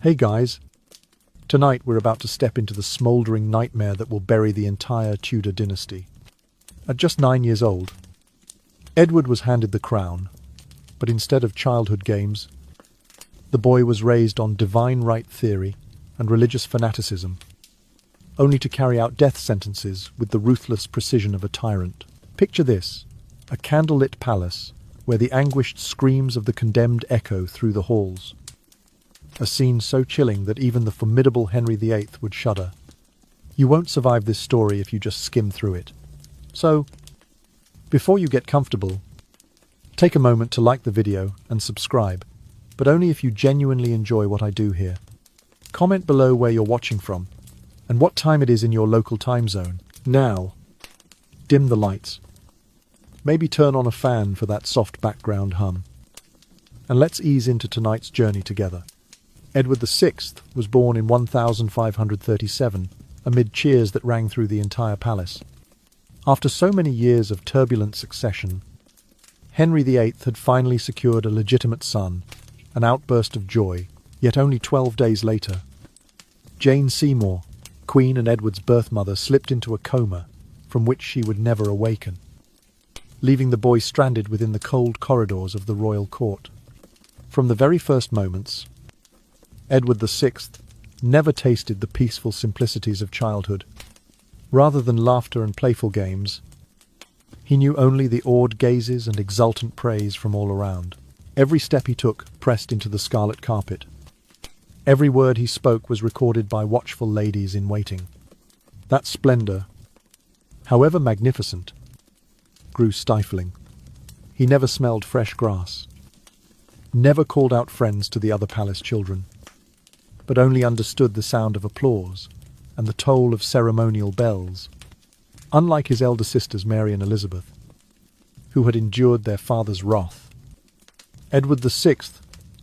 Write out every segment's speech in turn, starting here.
Hey guys, tonight we're about to step into the smouldering nightmare that will bury the entire Tudor dynasty. At just 9 years old, Edward was handed the crown, but instead of childhood games, the boy was raised on divine right theory and religious fanaticism, only to carry out death sentences with the ruthless precision of a tyrant. Picture this, a candlelit palace where the anguished screams of the condemned echo through the halls. A scene so chilling that even the formidable Henry VIII would shudder. You won't survive this story if you just skim through it. So, before you get comfortable, take a moment to like the video and subscribe, but only if you genuinely enjoy what I do here. Comment below where you're watching from and what time it is in your local time zone. Now, dim the lights. Maybe turn on a fan for that soft background hum. And let's ease into tonight's journey together. Edward VI was born in 1537, amid cheers that rang through the entire palace. After so many years of turbulent succession, Henry VIII had finally secured a legitimate son, an outburst of joy, yet only 12 days later, Jane Seymour, Queen and Edward's birth mother, slipped into a coma from which she would never awaken, leaving the boy stranded within the cold corridors of the royal court. From the very first moments, Edward VI never tasted the peaceful simplicities of childhood. Rather than laughter and playful games, he knew only the awed gazes and exultant praise from all around. Every step he took pressed into the scarlet carpet. Every word he spoke was recorded by watchful ladies in waiting. That splendor, however magnificent, grew stifling. He never smelled fresh grass, never called out friends to the other palace children, but only understood the sound of applause and the toll of ceremonial bells. Unlike his elder sisters Mary and Elizabeth, who had endured their father's wrath, Edward VI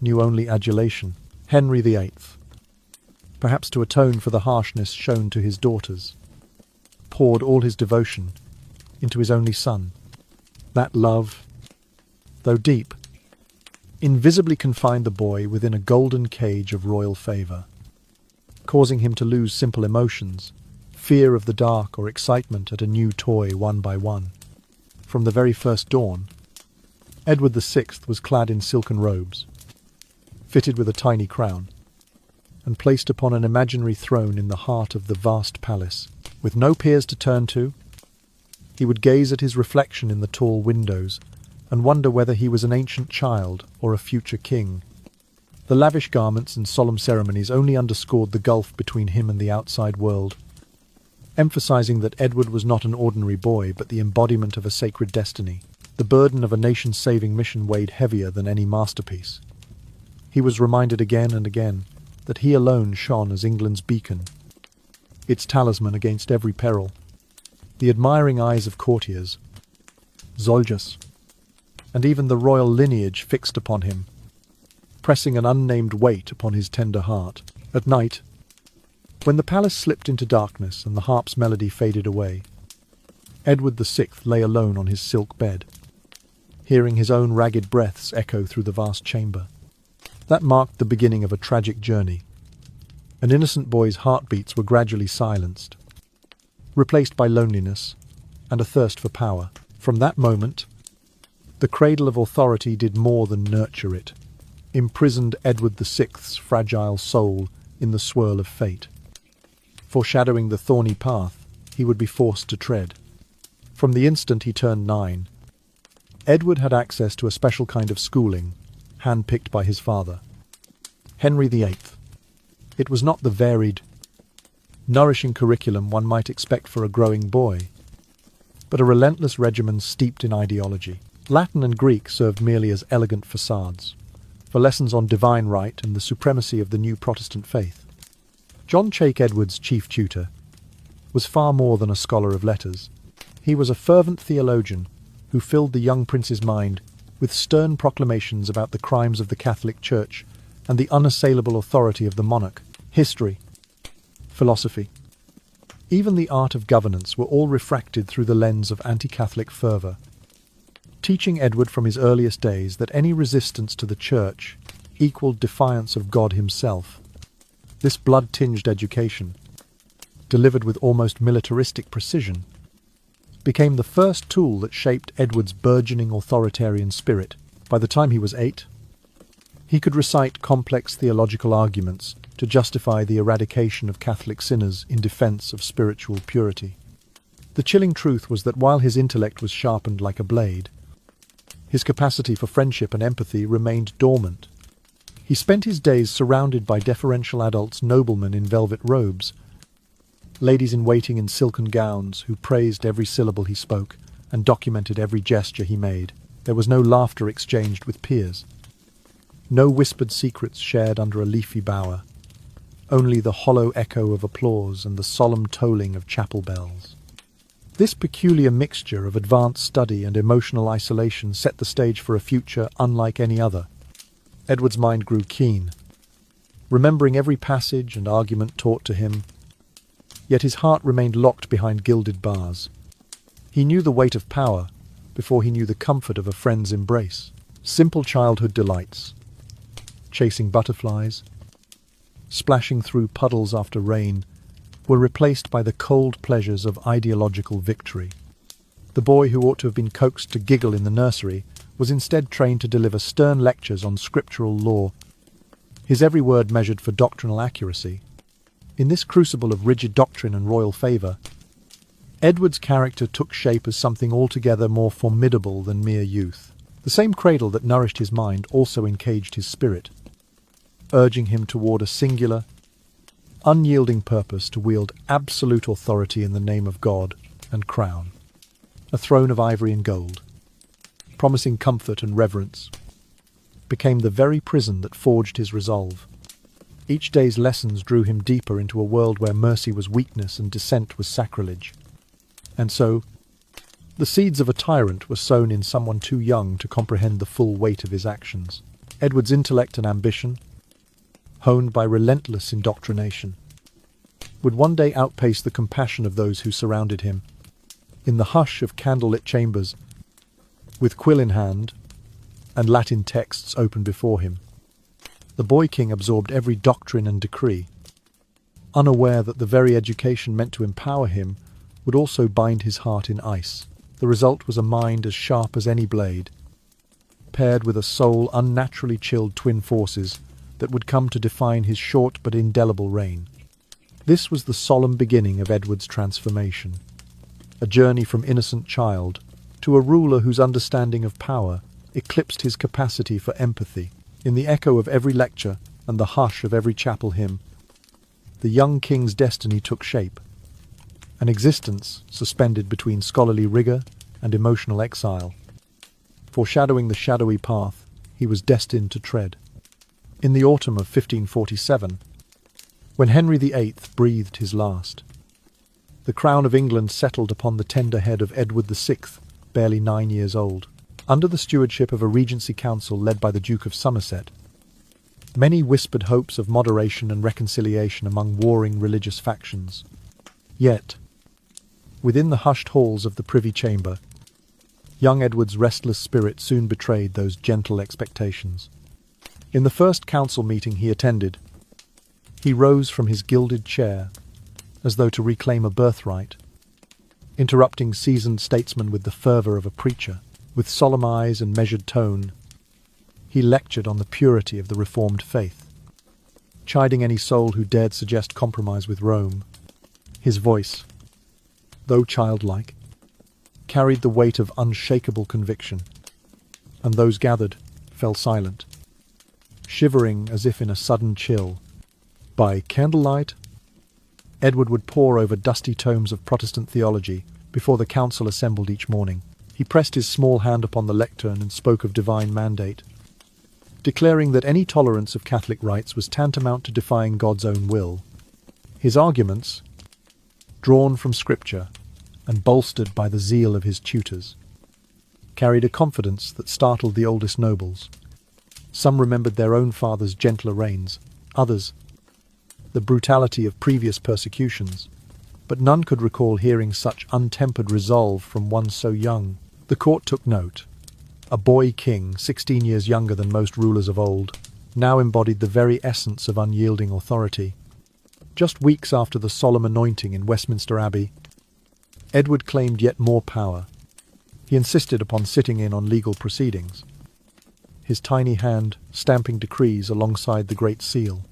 knew only adulation. Henry VIII, perhaps to atone for the harshness shown to his daughters, poured all his devotion into his only son. That love, though deep, invisibly confined the boy within a golden cage of royal favour, causing him to lose simple emotions, fear of the dark or excitement at a new toy one by one. From the very first dawn, Edward VI was clad in silken robes, fitted with a tiny crown, and placed upon an imaginary throne in the heart of the vast palace. With no peers to turn to, he would gaze at his reflection in the tall windows and wonder whether he was an ancient child or a future king. The lavish garments and solemn ceremonies only underscored the gulf between him and the outside world, emphasizing that Edward was not an ordinary boy but the embodiment of a sacred destiny. The burden of a nation-saving mission weighed heavier than any masterpiece. He was reminded again and again that he alone shone as England's beacon, its talisman against every peril. The admiring eyes of courtiers, soldiers, and even the royal lineage fixed upon him, pressing an unnamed weight upon his tender heart. At night, when the palace slipped into darkness and the harp's melody faded away, Edward VI lay alone on his silk bed, hearing his own ragged breaths echo through the vast chamber. That marked the beginning of a tragic journey. An innocent boy's heartbeats were gradually silenced, replaced by loneliness and a thirst for power. From that moment, the cradle of authority did more than nurture it, imprisoned Edward VI's fragile soul in the swirl of fate, foreshadowing the thorny path he would be forced to tread. From the instant he turned 9, Edward had access to a special kind of schooling, handpicked by his father, Henry VIII. It was not the varied, nourishing curriculum one might expect for a growing boy, but a relentless regimen steeped in ideology. Latin and Greek served merely as elegant facades for lessons on divine right and the supremacy of the new Protestant faith. John Chake, Edward's chief tutor, was far more than a scholar of letters. He was a fervent theologian who filled the young prince's mind with stern proclamations about the crimes of the Catholic Church and the unassailable authority of the monarch. History, philosophy, even the art of governance were all refracted through the lens of anti-Catholic fervour, teaching Edward from his earliest days that any resistance to the Church equalled defiance of God himself. This blood-tinged education, delivered with almost militaristic precision, became the first tool that shaped Edward's burgeoning authoritarian spirit. By the time he was 8, he could recite complex theological arguments to justify the eradication of Catholic sinners in defense of spiritual purity. The chilling truth was that while his intellect was sharpened like a blade, his capacity for friendship and empathy remained dormant. He spent his days surrounded by deferential adults, noblemen in velvet robes, ladies-in-waiting in silken gowns who praised every syllable he spoke and documented every gesture he made. There was no laughter exchanged with peers, no whispered secrets shared under a leafy bower, only the hollow echo of applause and the solemn tolling of chapel bells. This peculiar mixture of advanced study and emotional isolation set the stage for a future unlike any other. Edward's mind grew keen, remembering every passage and argument taught to him, yet his heart remained locked behind gilded bars. He knew the weight of power before he knew the comfort of a friend's embrace. Simple childhood delights, chasing butterflies, splashing through puddles after rain, were replaced by the cold pleasures of ideological victory. The boy who ought to have been coaxed to giggle in the nursery was instead trained to deliver stern lectures on scriptural law, his every word measured for doctrinal accuracy. In this crucible of rigid doctrine and royal favour, Edward's character took shape as something altogether more formidable than mere youth. The same cradle that nourished his mind also encaged his spirit, urging him toward a singular, unyielding purpose to wield absolute authority in the name of God and crown. A throne of ivory and gold, promising comfort and reverence, became the very prison that forged his resolve. Each day's lessons drew him deeper into a world where mercy was weakness and dissent was sacrilege. And so, the seeds of a tyrant were sown in someone too young to comprehend the full weight of his actions. Edward's intellect and ambition, honed by relentless indoctrination, would one day outpace the compassion of those who surrounded him. In the hush of candlelit chambers, with quill in hand and Latin texts open before him, the boy king absorbed every doctrine and decree, unaware that the very education meant to empower him would also bind his heart in ice. The result was a mind as sharp as any blade, paired with a soul unnaturally chilled twin forces that would come to define his short but indelible reign. This was the solemn beginning of Edward's transformation, a journey from innocent child to a ruler whose understanding of power eclipsed his capacity for empathy. In the echo of every lecture and the hush of every chapel hymn, the young king's destiny took shape, an existence suspended between scholarly rigour and emotional exile, foreshadowing the shadowy path he was destined to tread. In the autumn of 1547, when Henry VIII breathed his last, the crown of England settled upon the tender head of Edward VI, barely 9 years old. Under the stewardship of a regency council led by the Duke of Somerset, many whispered hopes of moderation and reconciliation among warring religious factions. Yet, within the hushed halls of the Privy Chamber, young Edward's restless spirit soon betrayed those gentle expectations. In the first council meeting he attended, he rose from his gilded chair, as though to reclaim a birthright, interrupting seasoned statesmen with the fervour of a preacher. With solemn eyes and measured tone, he lectured on the purity of the Reformed faith, chiding any soul who dared suggest compromise with Rome. His voice, though childlike, carried the weight of unshakable conviction, and those gathered fell silent, shivering as if in a sudden chill. By candlelight, Edward would pore over dusty tomes of Protestant theology before the council assembled each morning. He pressed his small hand upon the lectern and spoke of divine mandate, declaring that any tolerance of Catholic rites was tantamount to defying God's own will. His arguments, drawn from Scripture and bolstered by the zeal of his tutors, carried a confidence that startled the oldest nobles. Some remembered their own fathers' gentler reigns, others the brutality of previous persecutions, but none could recall hearing such untempered resolve from one so young. The court took note. A boy king, 16 years younger than most rulers of old, now embodied the very essence of unyielding authority. Just weeks after the solemn anointing in Westminster Abbey, Edward claimed yet more power. He insisted upon sitting in on legal proceedings, his tiny hand stamping decrees alongside the Great Seal.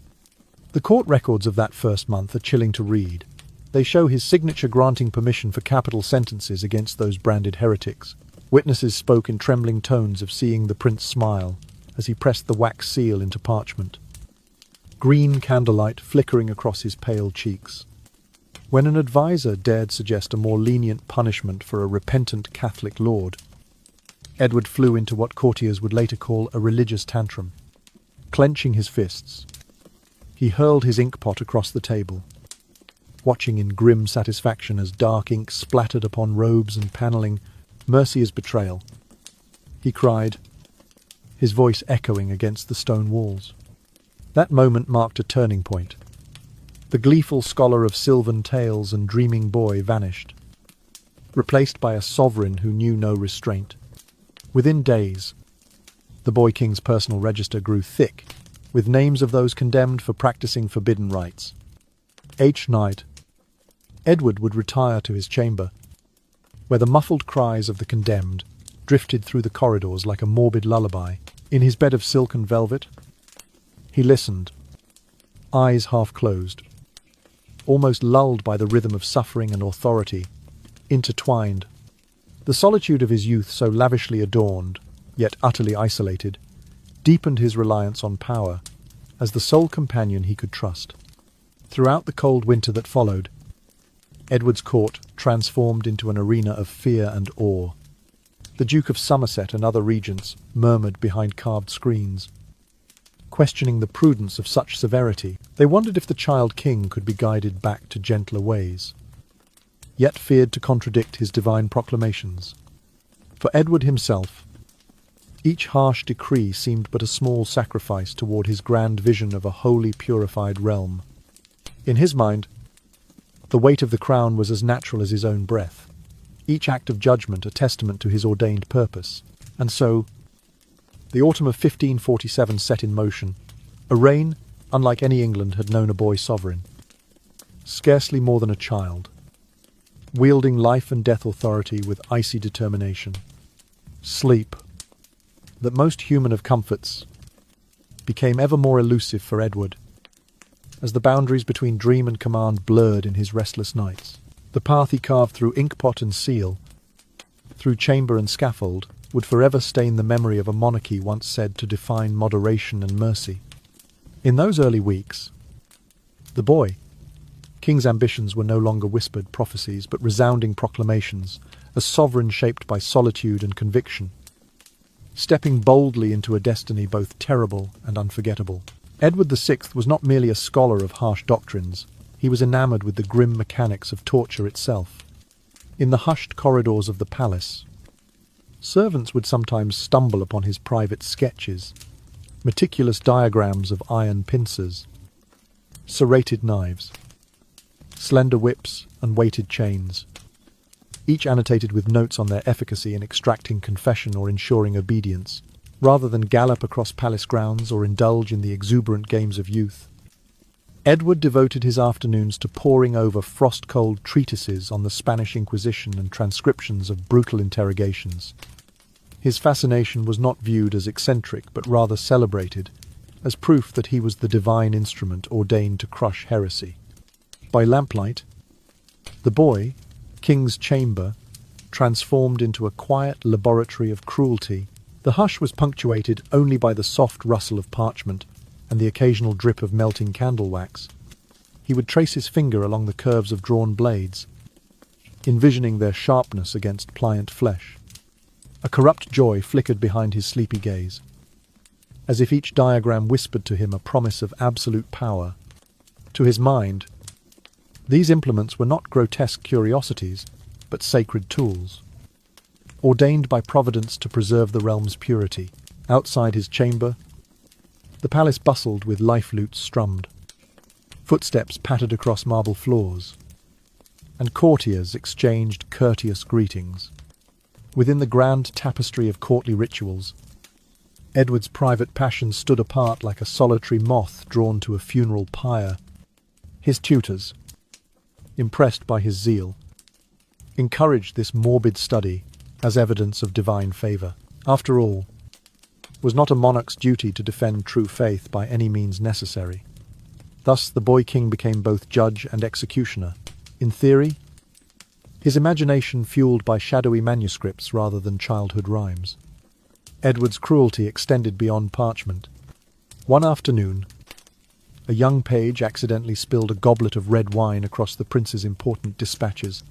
The court records of that first month are chilling to read. They show his signature granting permission for capital sentences against those branded heretics. Witnesses spoke in trembling tones of seeing the prince smile as he pressed the wax seal into parchment, green candlelight flickering across his pale cheeks. When an advisor dared suggest a more lenient punishment for a repentant Catholic lord, Edward flew into what courtiers would later call a religious tantrum. Clenching his fists, he hurled his inkpot across the table, watching in grim satisfaction as dark ink splattered upon robes and panelling. "Mercy is betrayal," he cried, his voice echoing against the stone walls. That moment marked a turning point. The gleeful scholar of sylvan tales and dreaming boy vanished, replaced by a sovereign who knew no restraint. Within days, the boy king's personal register grew thick, with names of those condemned for practicing forbidden rites. Each night, Edward would retire to his chamber, where the muffled cries of the condemned drifted through the corridors like a morbid lullaby. In his bed of silk and velvet, he listened, eyes half closed, almost lulled by the rhythm of suffering and authority, intertwined. The solitude of his youth, so lavishly adorned, yet utterly isolated, deepened his reliance on power as the sole companion he could trust. Throughout the cold winter that followed, Edward's court transformed into an arena of fear and awe. The Duke of Somerset and other regents murmured behind carved screens, questioning the prudence of such severity. They wondered if the child king could be guided back to gentler ways, yet feared to contradict his divine proclamations. For Edward himself, each harsh decree seemed but a small sacrifice toward his grand vision of a wholly purified realm. In his mind, the weight of the crown was as natural as his own breath, each act of judgment a testament to his ordained purpose. And so, the autumn of 1547 set in motion, a reign unlike any England had known a boy sovereign. Scarcely more than a child, wielding life and death authority with icy determination. Sleep, that most human of comforts, became ever more elusive for Edward, as the boundaries between dream and command blurred in his restless nights. The path he carved through inkpot and seal, through chamber and scaffold, would forever stain the memory of a monarchy once said to define moderation and mercy. In those early weeks, the boy king's ambitions were no longer whispered prophecies but resounding proclamations, a sovereign shaped by solitude and conviction, stepping boldly into a destiny both terrible and unforgettable. Edward VI was not merely a scholar of harsh doctrines. He was enamored with the grim mechanics of torture itself. In the hushed corridors of the palace, servants would sometimes stumble upon his private sketches, meticulous diagrams of iron pincers, serrated knives, slender whips and weighted chains, each annotated with notes on their efficacy in extracting confession or ensuring obedience. Rather than gallop across palace grounds or indulge in the exuberant games of youth, Edward devoted his afternoons to poring over frost-cold treatises on the Spanish Inquisition and transcriptions of brutal interrogations. His fascination was not viewed as eccentric, but rather celebrated, as proof that he was the divine instrument ordained to crush heresy. By lamplight, the boy, king's chamber, transformed into a quiet laboratory of cruelty. The hush was punctuated only by the soft rustle of parchment and the occasional drip of melting candle wax. He would trace his finger along the curves of drawn blades, envisioning their sharpness against pliant flesh. A corrupt joy flickered behind his sleepy gaze, as if each diagram whispered to him a promise of absolute power. To his mind, these implements were not grotesque curiosities, but sacred tools, ordained by Providence to preserve the realm's purity. Outside his chamber, the palace bustled with life lutes strummed. Footsteps pattered across marble floors, and courtiers exchanged courteous greetings. Within the grand tapestry of courtly rituals, Edward's private passion stood apart like a solitary moth drawn to a funeral pyre. His tutors, impressed by his zeal, encouraged this morbid study as evidence of divine favour. After all, was not a monarch's duty to defend true faith by any means necessary? Thus the boy king became both judge and executioner. In theory, his imagination fueled by shadowy manuscripts rather than childhood rhymes. Edward's cruelty extended beyond parchment. One afternoon, a young page accidentally spilled a goblet of red wine across the prince's important dispatches.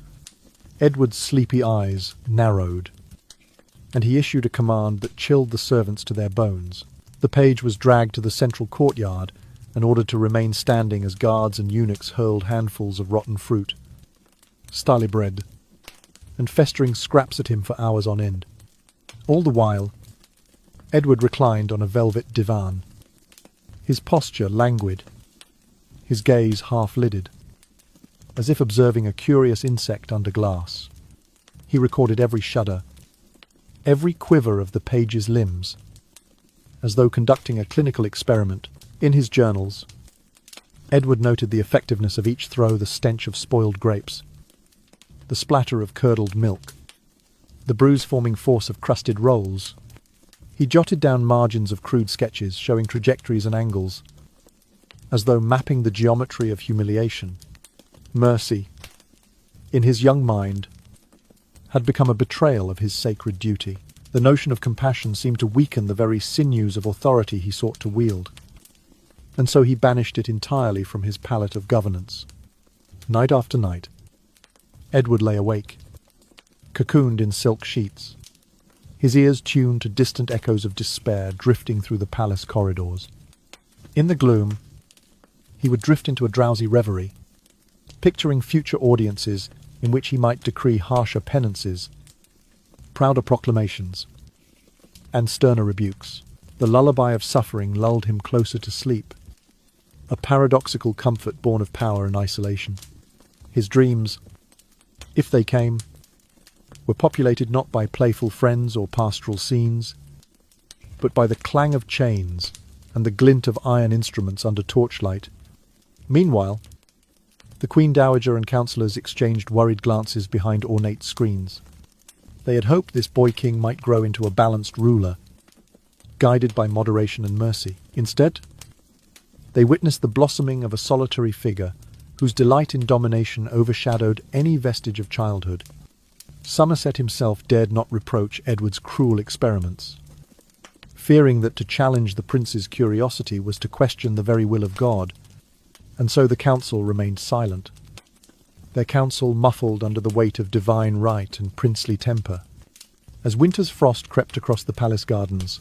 Edward's sleepy eyes narrowed, and he issued a command that chilled the servants to their bones. The page was dragged to the central courtyard and ordered to remain standing as guards and eunuchs hurled handfuls of rotten fruit, stale bread, and festering scraps at him for hours on end. All the while, Edward reclined on a velvet divan, his posture languid, his gaze half-lidded, as if observing a curious insect under glass. He recorded every shudder, every quiver of the page's limbs, as though conducting a clinical experiment. In his journals, Edward noted the effectiveness of each throw, the stench of spoiled grapes, the splatter of curdled milk, the bruise-forming force of crusted rolls. He jotted down margins of crude sketches showing trajectories and angles, as though mapping the geometry of humiliation. Mercy, in his young mind, had become a betrayal of his sacred duty. The notion of compassion seemed to weaken the very sinews of authority he sought to wield, and so he banished it entirely from his palette of governance. Night after night, Edward lay awake, cocooned in silk sheets, his ears tuned to distant echoes of despair drifting through the palace corridors. In the gloom, he would drift into a drowsy reverie, picturing future audiences in which he might decree harsher penances, prouder proclamations, and sterner rebukes. The lullaby of suffering lulled him closer to sleep, a paradoxical comfort born of power and isolation. His dreams, if they came, were populated not by playful friends or pastoral scenes, but by the clang of chains and the glint of iron instruments under torchlight. Meanwhile, the Queen Dowager and councillors exchanged worried glances behind ornate screens. They had hoped this boy king might grow into a balanced ruler, guided by moderation and mercy. Instead, they witnessed the blossoming of a solitary figure whose delight in domination overshadowed any vestige of childhood. Somerset himself dared not reproach Edward's cruel experiments, fearing that to challenge the prince's curiosity was to question the very will of God, and so the council remained silent, their counsel muffled under the weight of divine right and princely temper. As winter's frost crept across the palace gardens,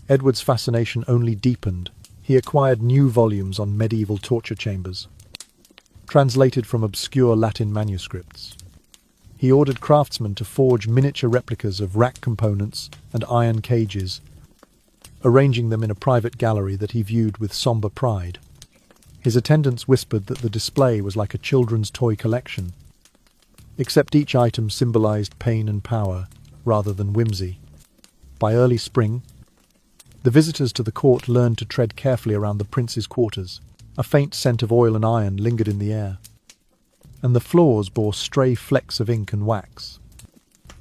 Edward's fascination only deepened. He acquired new volumes on medieval torture chambers, translated from obscure Latin manuscripts. He ordered craftsmen to forge miniature replicas of rack components and iron cages, arranging them in a private gallery that he viewed with sombre pride. His attendants whispered that the display was like a children's toy collection, except each item symbolized pain and power rather than whimsy. By early spring, the visitors to the court learned to tread carefully around the prince's quarters. A faint scent of oil and iron lingered in the air, and the floors bore stray flecks of ink and wax.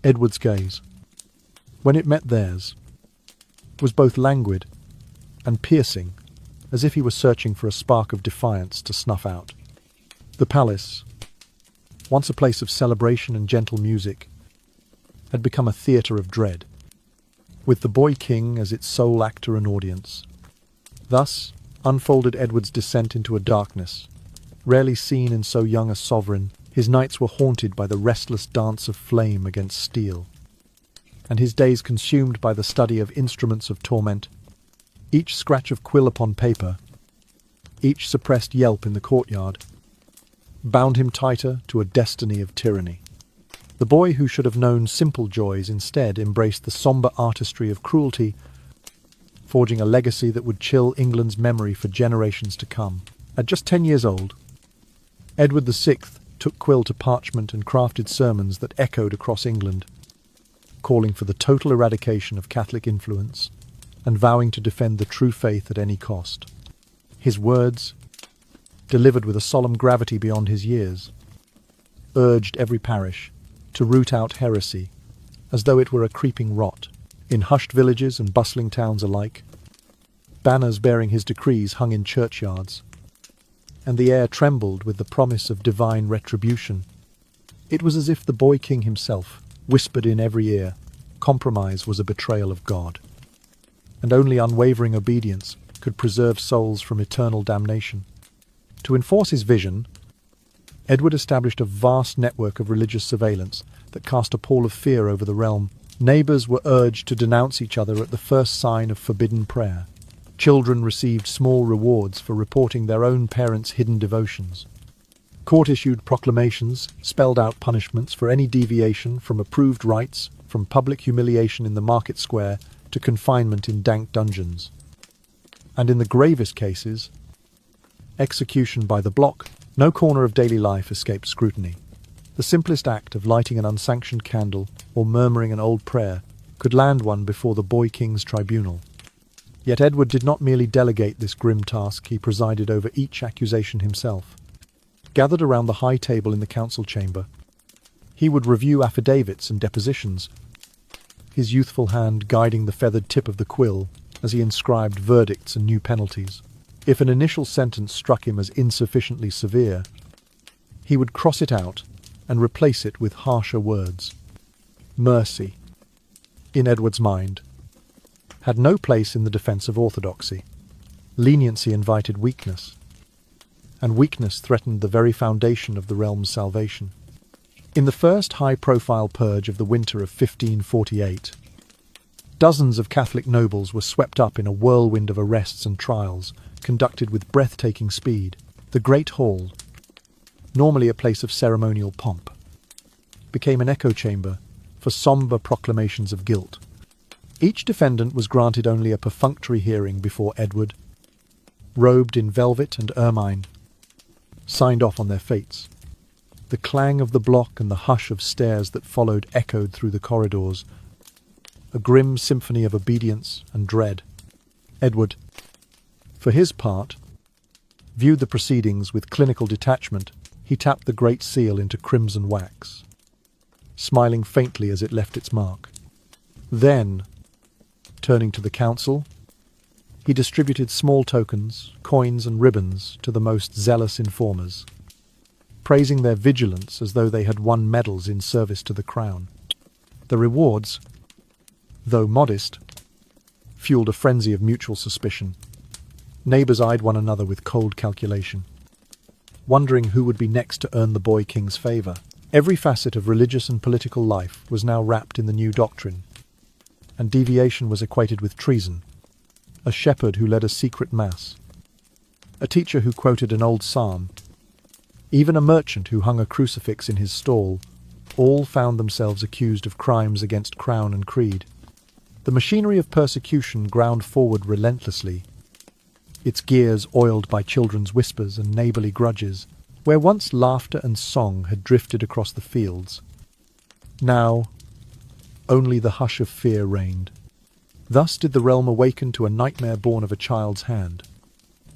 Edward's gaze, when it met theirs, was both languid and piercing, as if he were searching for a spark of defiance to snuff out. The palace, once a place of celebration and gentle music, had become a theatre of dread, with the boy king as its sole actor and audience. Thus unfolded Edward's descent into a darkness, rarely seen in so young a sovereign. His nights were haunted by the restless dance of flame against steel, and his days consumed by the study of instruments of torment. Each scratch of quill upon paper, each suppressed yelp in the courtyard, bound him tighter to a destiny of tyranny. The boy who should have known simple joys instead embraced the sombre artistry of cruelty, forging a legacy that would chill England's memory for generations to come. At just 10 years old, Edward VI took quill to parchment and crafted sermons that echoed across England, calling for the total eradication of Catholic influence and vowing to defend the true faith at any cost. His words, delivered with a solemn gravity beyond his years, urged every parish to root out heresy, as though it were a creeping rot. In hushed villages and bustling towns alike, banners bearing his decrees hung in churchyards, and the air trembled with the promise of divine retribution. It was as if the boy king himself whispered in every ear, compromise was a betrayal of God, and only unwavering obedience could preserve souls from eternal damnation. To enforce his vision, Edward established a vast network of religious surveillance that cast a pall of fear over the realm. Neighbours were urged to denounce each other at the first sign of forbidden prayer. Children received small rewards for reporting their own parents' hidden devotions. Court-issued proclamations spelled out punishments for any deviation from approved rites, from public humiliation in the market square to confinement in dank dungeons. And in the gravest cases, execution by the block. No corner of daily life escaped scrutiny. The simplest act of lighting an unsanctioned candle or murmuring an old prayer could land one before the boy king's tribunal. Yet Edward did not merely delegate this grim task, he presided over each accusation himself. Gathered around the high table in the council chamber, he would review affidavits and depositions, his youthful hand guiding the feathered tip of the quill as he inscribed verdicts and new penalties. If an initial sentence struck him as insufficiently severe, he would cross it out and replace it with harsher words. Mercy, in Edward's mind, had no place in the defence of orthodoxy. Leniency invited weakness, and weakness threatened the very foundation of the realm's salvation. In the first high-profile purge of the winter of 1548, dozens of Catholic nobles were swept up in a whirlwind of arrests and trials, conducted with breathtaking speed. The Great Hall, normally a place of ceremonial pomp, became an echo chamber for sombre proclamations of guilt. Each defendant was granted only a perfunctory hearing before Edward, robed in velvet and ermine, signed off on their fates. The clang of the block and the hush of stairs that followed echoed through the corridors, a grim symphony of obedience and dread. Edward, for his part, viewed the proceedings with clinical detachment. He tapped the great seal into crimson wax, smiling faintly as it left its mark. Then, turning to the council, he distributed small tokens, coins and ribbons to the most zealous informers, praising their vigilance as though they had won medals in service to the crown. The rewards, though modest, fueled a frenzy of mutual suspicion. Neighbours eyed one another with cold calculation, wondering who would be next to earn the boy king's favour. Every facet of religious and political life was now wrapped in the new doctrine, and deviation was equated with treason. A shepherd who led a secret mass, a teacher who quoted an old psalm, even a merchant who hung a crucifix in his stall, all found themselves accused of crimes against crown and creed. The machinery of persecution ground forward relentlessly, its gears oiled by children's whispers and neighbourly grudges. Where once laughter and song had drifted across the fields, now only the hush of fear reigned. Thus did the realm awaken to a nightmare born of a child's hand.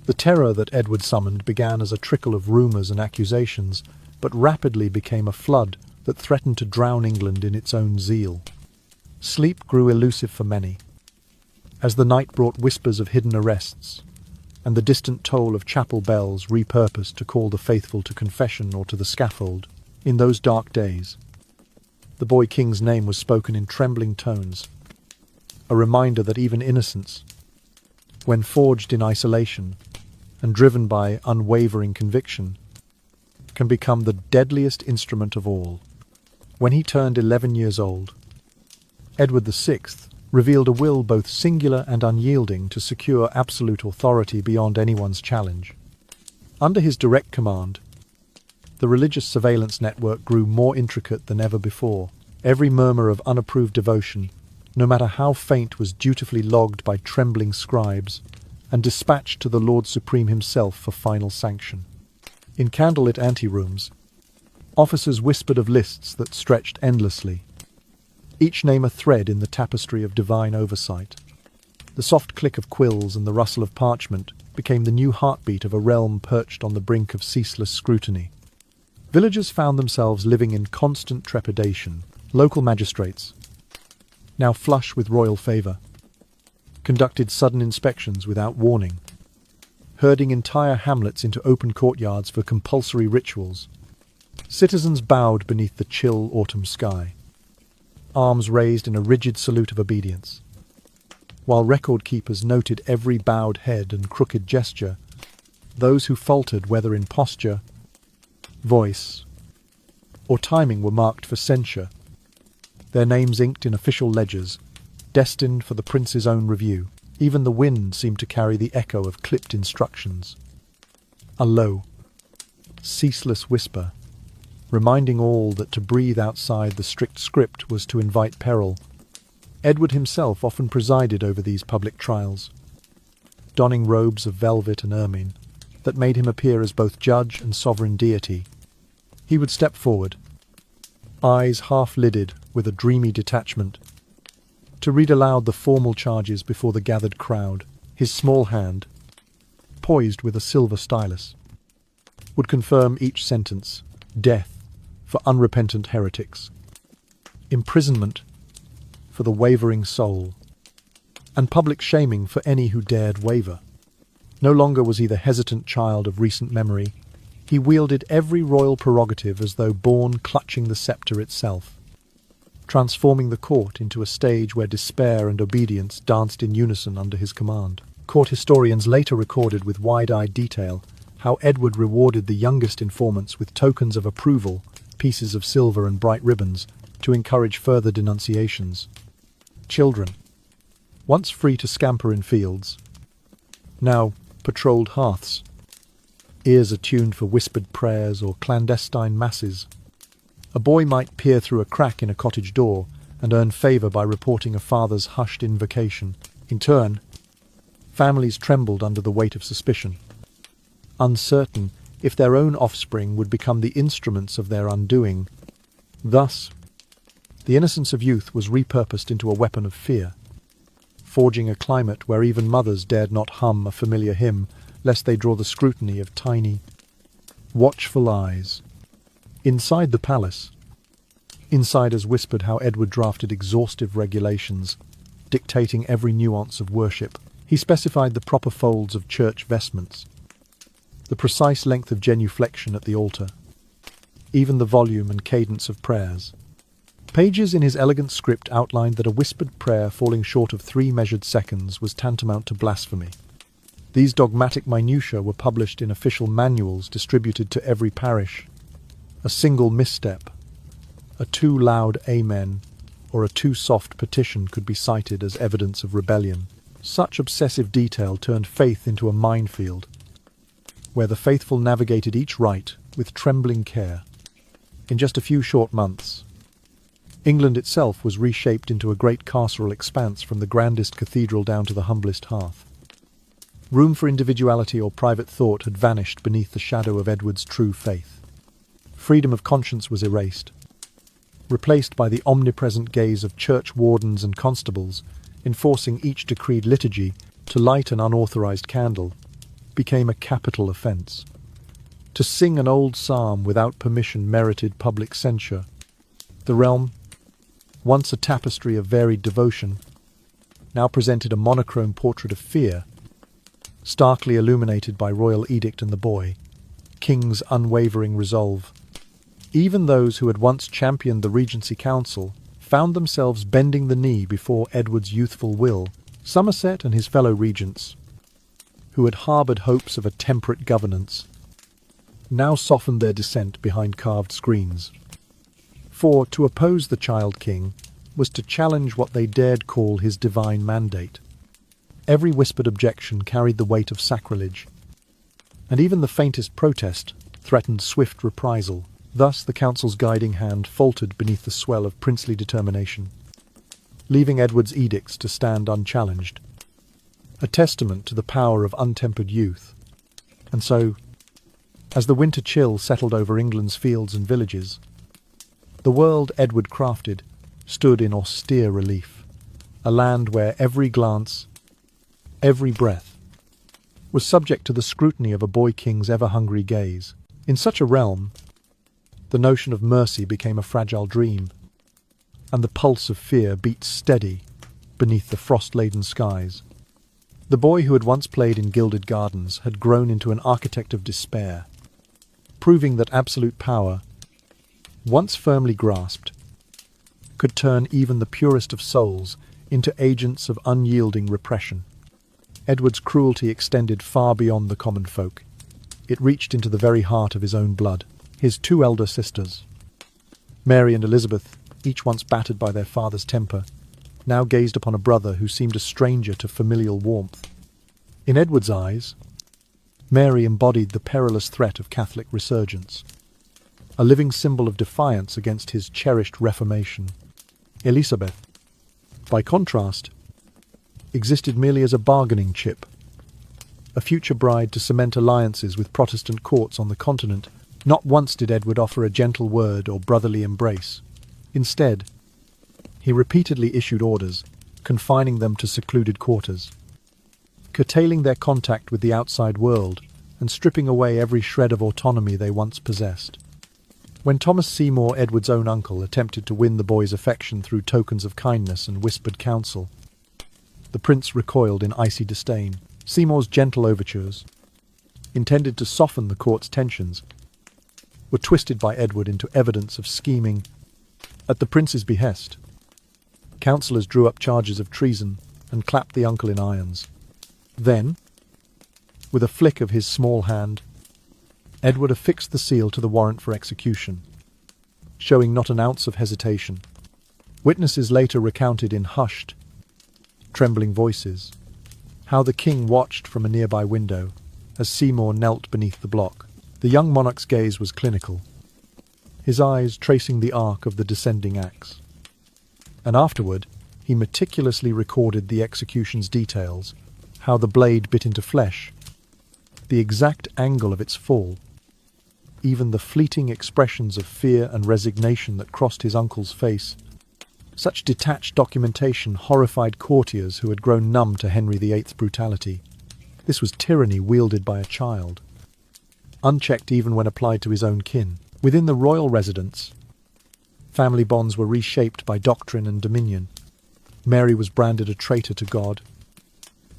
The terror that Edward summoned began as a trickle of rumours and accusations, but rapidly became a flood that threatened to drown England in its own zeal. Sleep grew elusive for many, as the night brought whispers of hidden arrests, and the distant toll of chapel bells repurposed to call the faithful to confession or to the scaffold. In those dark days, the boy king's name was spoken in trembling tones, a reminder that even innocence, when forged in isolation and driven by unwavering conviction, can become the deadliest instrument of all. When he turned 11 years old, Edward VI revealed a will both singular and unyielding to secure absolute authority beyond anyone's challenge. Under his direct command, the religious surveillance network grew more intricate than ever before. Every murmur of unapproved devotion, no matter how faint, was dutifully logged by trembling scribes and dispatched to the Lord Supreme himself for final sanction. In candlelit anterooms, officers whispered of lists that stretched endlessly, each name a thread in the tapestry of divine oversight. The soft click of quills and the rustle of parchment became the new heartbeat of a realm perched on the brink of ceaseless scrutiny. Villagers found themselves living in constant trepidation. Local magistrates, now flush with royal favour, conducted sudden inspections without warning, herding entire hamlets into open courtyards for compulsory rituals. Citizens bowed beneath the chill autumn sky, arms raised in a rigid salute of obedience, while record keepers noted every bowed head and crooked gesture. Those who faltered, whether in posture, voice, or timing, were marked for censure, their names inked in official ledgers, destined for the prince's own review. Even the wind seemed to carry the echo of clipped instructions. A low, ceaseless whisper, reminding all that to breathe outside the strict script was to invite peril. Edward himself often presided over these public trials, donning robes of velvet and ermine that made him appear as both judge and sovereign deity. He would step forward, eyes half-lidded with a dreamy detachment, to read aloud the formal charges before the gathered crowd. His small hand, poised with a silver stylus, would confirm each sentence: death for unrepentant heretics, imprisonment for the wavering soul, and public shaming for any who dared waver. No longer was he the hesitant child of recent memory. He wielded every royal prerogative as though born clutching the sceptre itself, transforming the court into a stage where despair and obedience danced in unison under his command. Court historians later recorded with wide-eyed detail how Edward rewarded the youngest informants with tokens of approval, pieces of silver and bright ribbons, to encourage further denunciations. Children, once free to scamper in fields, now patrolled hearths, ears attuned for whispered prayers or clandestine masses. A boy might peer through a crack in a cottage door and earn favour by reporting a father's hushed invocation. In turn, families trembled under the weight of suspicion, uncertain if their own offspring would become the instruments of their undoing. Thus, the innocence of youth was repurposed into a weapon of fear, forging a climate where even mothers dared not hum a familiar hymn lest they draw the scrutiny of tiny, watchful eyes. Inside the palace, insiders whispered how Edward drafted exhaustive regulations, dictating every nuance of worship. He specified the proper folds of church vestments, the precise length of genuflection at the altar, even the volume and cadence of prayers. Pages in his elegant script outlined that a whispered prayer falling short of 3 measured seconds was tantamount to blasphemy. These dogmatic minutiae were published in official manuals distributed to every parish. A single misstep, a too loud amen, or a too soft petition could be cited as evidence of rebellion. Such obsessive detail turned faith into a minefield, where the faithful navigated each rite with trembling care. In just a few short months, England itself was reshaped into a great carceral expanse, from the grandest cathedral down to the humblest hearth. Room for individuality or private thought had vanished beneath the shadow of Edward's true faith. Freedom of conscience was erased, replaced by the omnipresent gaze of church wardens and constables, enforcing each decreed liturgy. To light an unauthorized candle became a capital offense. To sing an old psalm without permission merited public censure. The realm, once a tapestry of varied devotion, now presented a monochrome portrait of fear, starkly illuminated by royal edict and the boy, king's unwavering resolve. Even those who had once championed the Regency Council found themselves bending the knee before Edward's youthful will. Somerset and his fellow regents, who had harboured hopes of a temperate governance, now softened their dissent behind carved screens. For to oppose the child king was to challenge what they dared call his divine mandate. Every whispered objection carried the weight of sacrilege, and even the faintest protest threatened swift reprisal. Thus the council's guiding hand faltered beneath the swell of princely determination, leaving Edward's edicts to stand unchallenged, a testament to the power of untempered youth. And so, as the winter chill settled over England's fields and villages, the world Edward crafted stood in austere relief, a land where every glance, every breath, was subject to the scrutiny of a boy king's ever-hungry gaze. In such a realm, the notion of mercy became a fragile dream, and the pulse of fear beat steady beneath the frost-laden skies. The boy who had once played in gilded gardens had grown into an architect of despair, proving that absolute power, once firmly grasped, could turn even the purest of souls into agents of unyielding repression. Edward's cruelty extended far beyond the common folk. It reached into the very heart of his own blood. His two elder sisters, Mary and Elizabeth, each once battered by their father's temper, now gazed upon a brother who seemed a stranger to familial warmth. In Edward's eyes, Mary embodied the perilous threat of Catholic resurgence, a living symbol of defiance against his cherished Reformation. Elizabeth, by contrast, existed merely as a bargaining chip, a future bride to cement alliances with Protestant courts on the continent. Not once did Edward offer a gentle word or brotherly embrace. Instead, he repeatedly issued orders, confining them to secluded quarters, curtailing their contact with the outside world and stripping away every shred of autonomy they once possessed. When Thomas Seymour, Edward's own uncle, attempted to win the boy's affection through tokens of kindness and whispered counsel, the prince recoiled in icy disdain. Seymour's gentle overtures, intended to soften the court's tensions, were twisted by Edward into evidence of scheming. At the prince's behest, councillors drew up charges of treason and clapped the uncle in irons. Then, with a flick of his small hand, Edward affixed the seal to the warrant for execution, showing not an ounce of hesitation. Witnesses later recounted in hushed, trembling voices how the king watched from a nearby window as Seymour knelt beneath the block. The young monarch's gaze was clinical, his eyes tracing the arc of the descending axe. And afterward, he meticulously recorded the execution's details, how the blade bit into flesh, the exact angle of its fall, even the fleeting expressions of fear and resignation that crossed his uncle's face. Such detached documentation horrified courtiers who had grown numb to Henry VIII's brutality. This was tyranny wielded by a child, unchecked even when applied to his own kin. Within the royal residence, family bonds were reshaped by doctrine and dominion. Mary was branded a traitor to God,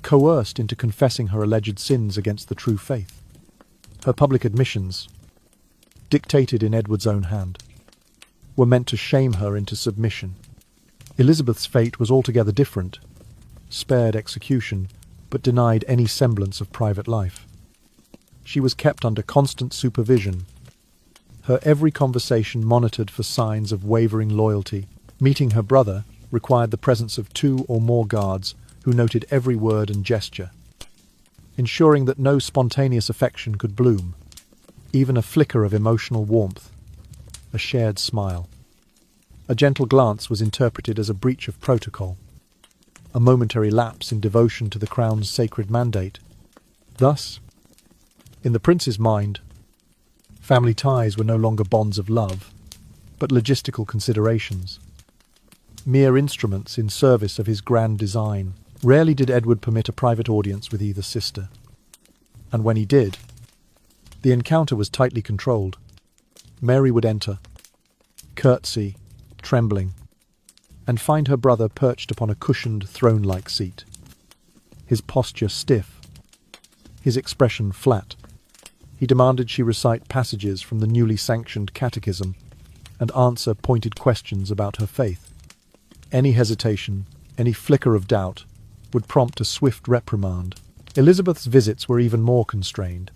coerced into confessing her alleged sins against the true faith. Her public admissions, dictated in Edward's own hand, were meant to shame her into submission. Elizabeth's fate was altogether different, spared execution, but denied any semblance of private life. She was kept under constant supervision, her every conversation monitored for signs of wavering loyalty. Meeting her brother required the presence of 2 or more guards who noted every word and gesture, ensuring that no spontaneous affection could bloom, even a flicker of emotional warmth, a shared smile. A gentle glance was interpreted as a breach of protocol, a momentary lapse in devotion to the crown's sacred mandate. Thus, in the prince's mind, family ties were no longer bonds of love, but logistical considerations, mere instruments in service of his grand design. Rarely did Edward permit a private audience with either sister, and when he did, the encounter was tightly controlled. Mary would enter, curtsy, trembling, and find her brother perched upon a cushioned throne-like seat, his posture stiff, his expression flat. He demanded she recite passages from the newly sanctioned catechism and answer pointed questions about her faith. Any hesitation, any flicker of doubt, would prompt a swift reprimand. Elizabeth's visits were even more constrained.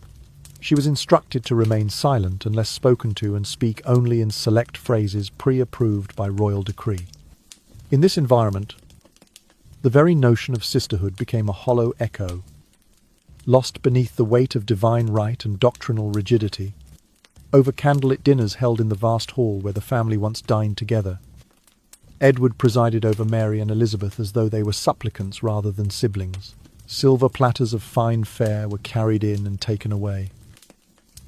She was instructed to remain silent unless spoken to and speak only in select phrases pre-approved by royal decree. In this environment, the very notion of sisterhood became a hollow echo, lost beneath the weight of divine right and doctrinal rigidity. Over candlelit dinners held in the vast hall where the family once dined together, Edward presided over Mary and Elizabeth as though they were supplicants rather than siblings. Silver platters of fine fare were carried in and taken away.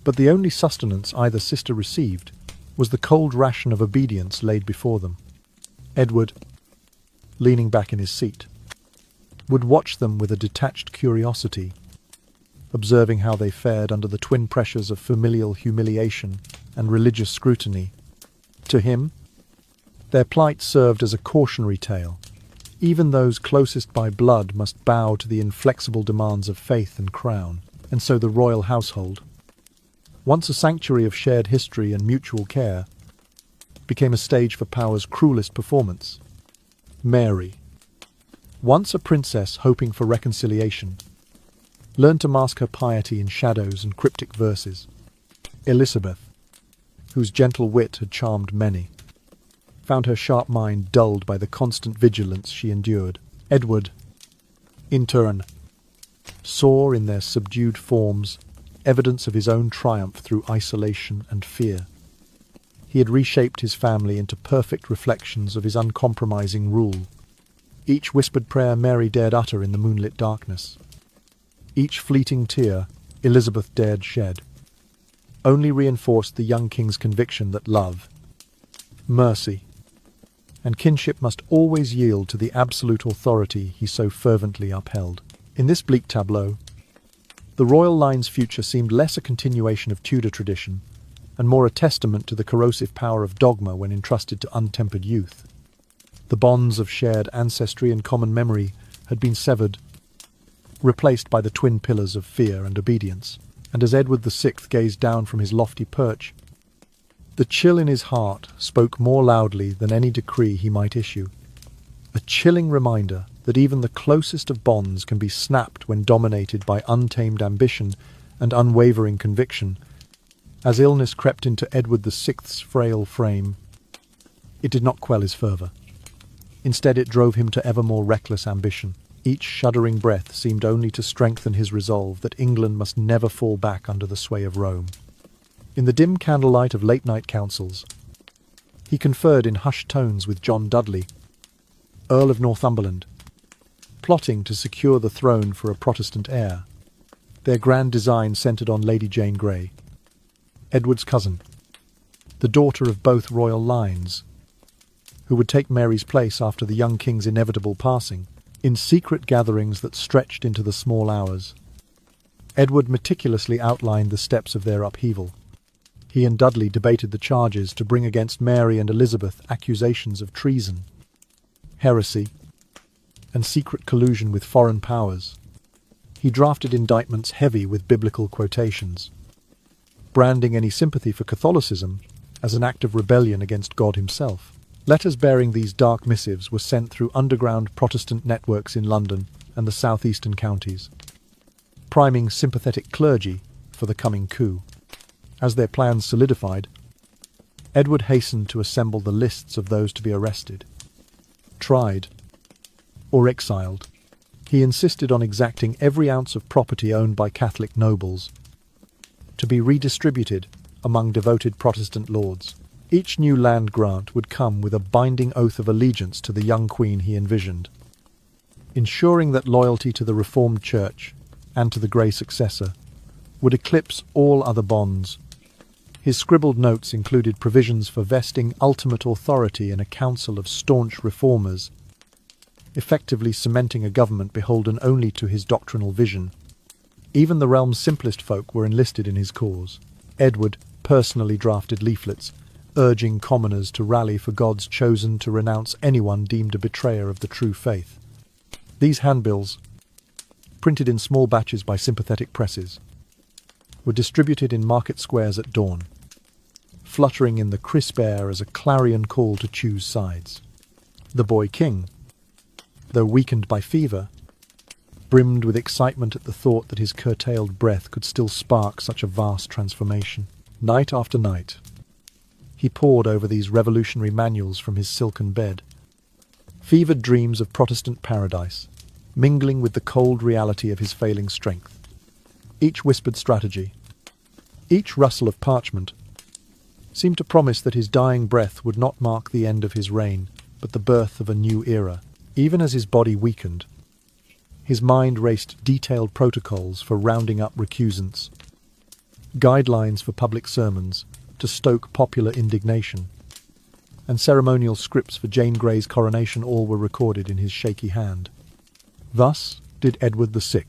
But the only sustenance either sister received was the cold ration of obedience laid before them. Edward, leaning back in his seat, would watch them with a detached curiosity, observing how they fared under the twin pressures of familial humiliation and religious scrutiny. To him, their plight served as a cautionary tale. Even those closest by blood must bow to the inflexible demands of faith and crown, and so the royal household, once a sanctuary of shared history and mutual care, became a stage for power's cruelest performance. Mary, once a princess hoping for reconciliation, learned to mask her piety in shadows and cryptic verses. Elizabeth, whose gentle wit had charmed many, found her sharp mind dulled by the constant vigilance she endured. Edward, in turn, saw in their subdued forms evidence of his own triumph through isolation and fear. He had reshaped his family into perfect reflections of his uncompromising rule. Each whispered prayer Mary dared utter in the moonlit darkness, each fleeting tear Elizabeth dared shed, only reinforced the young king's conviction that love, mercy, and kinship must always yield to the absolute authority he so fervently upheld. In this bleak tableau, the royal line's future seemed less a continuation of Tudor tradition and more a testament to the corrosive power of dogma when entrusted to untempered youth. The bonds of shared ancestry and common memory had been severed, replaced by the twin pillars of fear and obedience. And as Edward VI gazed down from his lofty perch, the chill in his heart spoke more loudly than any decree he might issue. A chilling reminder that even the closest of bonds can be snapped when dominated by untamed ambition and unwavering conviction. As illness crept into Edward VI's frail frame, it did not quell his fervour. Instead, it drove him to ever more reckless ambition. Each shuddering breath seemed only to strengthen his resolve that England must never fall back under the sway of Rome. In the dim candlelight of late-night councils, he conferred in hushed tones with John Dudley, Earl of Northumberland, plotting to secure the throne for a Protestant heir. Their grand design centred on Lady Jane Grey, Edward's cousin, the daughter of both royal lines, who would take Mary's place after the young king's inevitable passing. In secret gatherings that stretched into the small hours, Edward meticulously outlined the steps of their upheaval. He and Dudley debated the charges to bring against Mary and Elizabeth accusations of treason, heresy, and secret collusion with foreign powers. He drafted indictments heavy with biblical quotations, branding any sympathy for Catholicism as an act of rebellion against God himself. Letters bearing these dark missives were sent through underground Protestant networks in London and the southeastern counties, priming sympathetic clergy for the coming coup. As their plans solidified, Edward hastened to assemble the lists of those to be arrested, tried, or exiled. He insisted on exacting every ounce of property owned by Catholic nobles to be redistributed among devoted Protestant lords. Each new land grant would come with a binding oath of allegiance to the young queen he envisioned, ensuring that loyalty to the Reformed Church and to the Grey successor would eclipse all other bonds. His scribbled notes included provisions for vesting ultimate authority in a council of staunch reformers, effectively cementing a government beholden only to his doctrinal vision. Even the realm's simplest folk were enlisted in his cause. Edward personally drafted leaflets urging commoners to rally for God's chosen to renounce anyone deemed a betrayer of the true faith. These handbills, printed in small batches by sympathetic presses, were distributed in market squares at dawn, fluttering in the crisp air as a clarion call to choose sides. The boy king, though weakened by fever, brimmed with excitement at the thought that his curtailed breath could still spark such a vast transformation. Night after night, he pored over these revolutionary manuals from his silken bed, fevered dreams of Protestant paradise, mingling with the cold reality of his failing strength. Each whispered strategy, each rustle of parchment, seemed to promise that his dying breath would not mark the end of his reign, but the birth of a new era. Even as his body weakened, his mind raced detailed protocols for rounding up recusants, guidelines for public sermons to stoke popular indignation, and ceremonial scripts for Jane Grey's coronation. All were recorded in his shaky hand. Thus did Edward VI,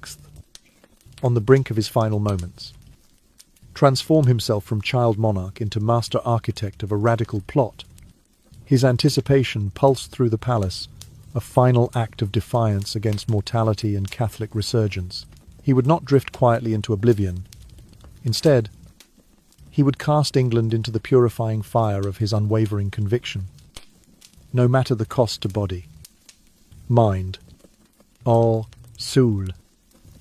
on the brink of his final moments. Transform himself from child monarch into master architect of a radical plot. His anticipation pulsed through the palace, a final act of defiance against mortality and Catholic resurgence. He would not drift quietly into oblivion. Instead, he would cast England into the purifying fire of his unwavering conviction, no matter the cost to body, mind, or soul.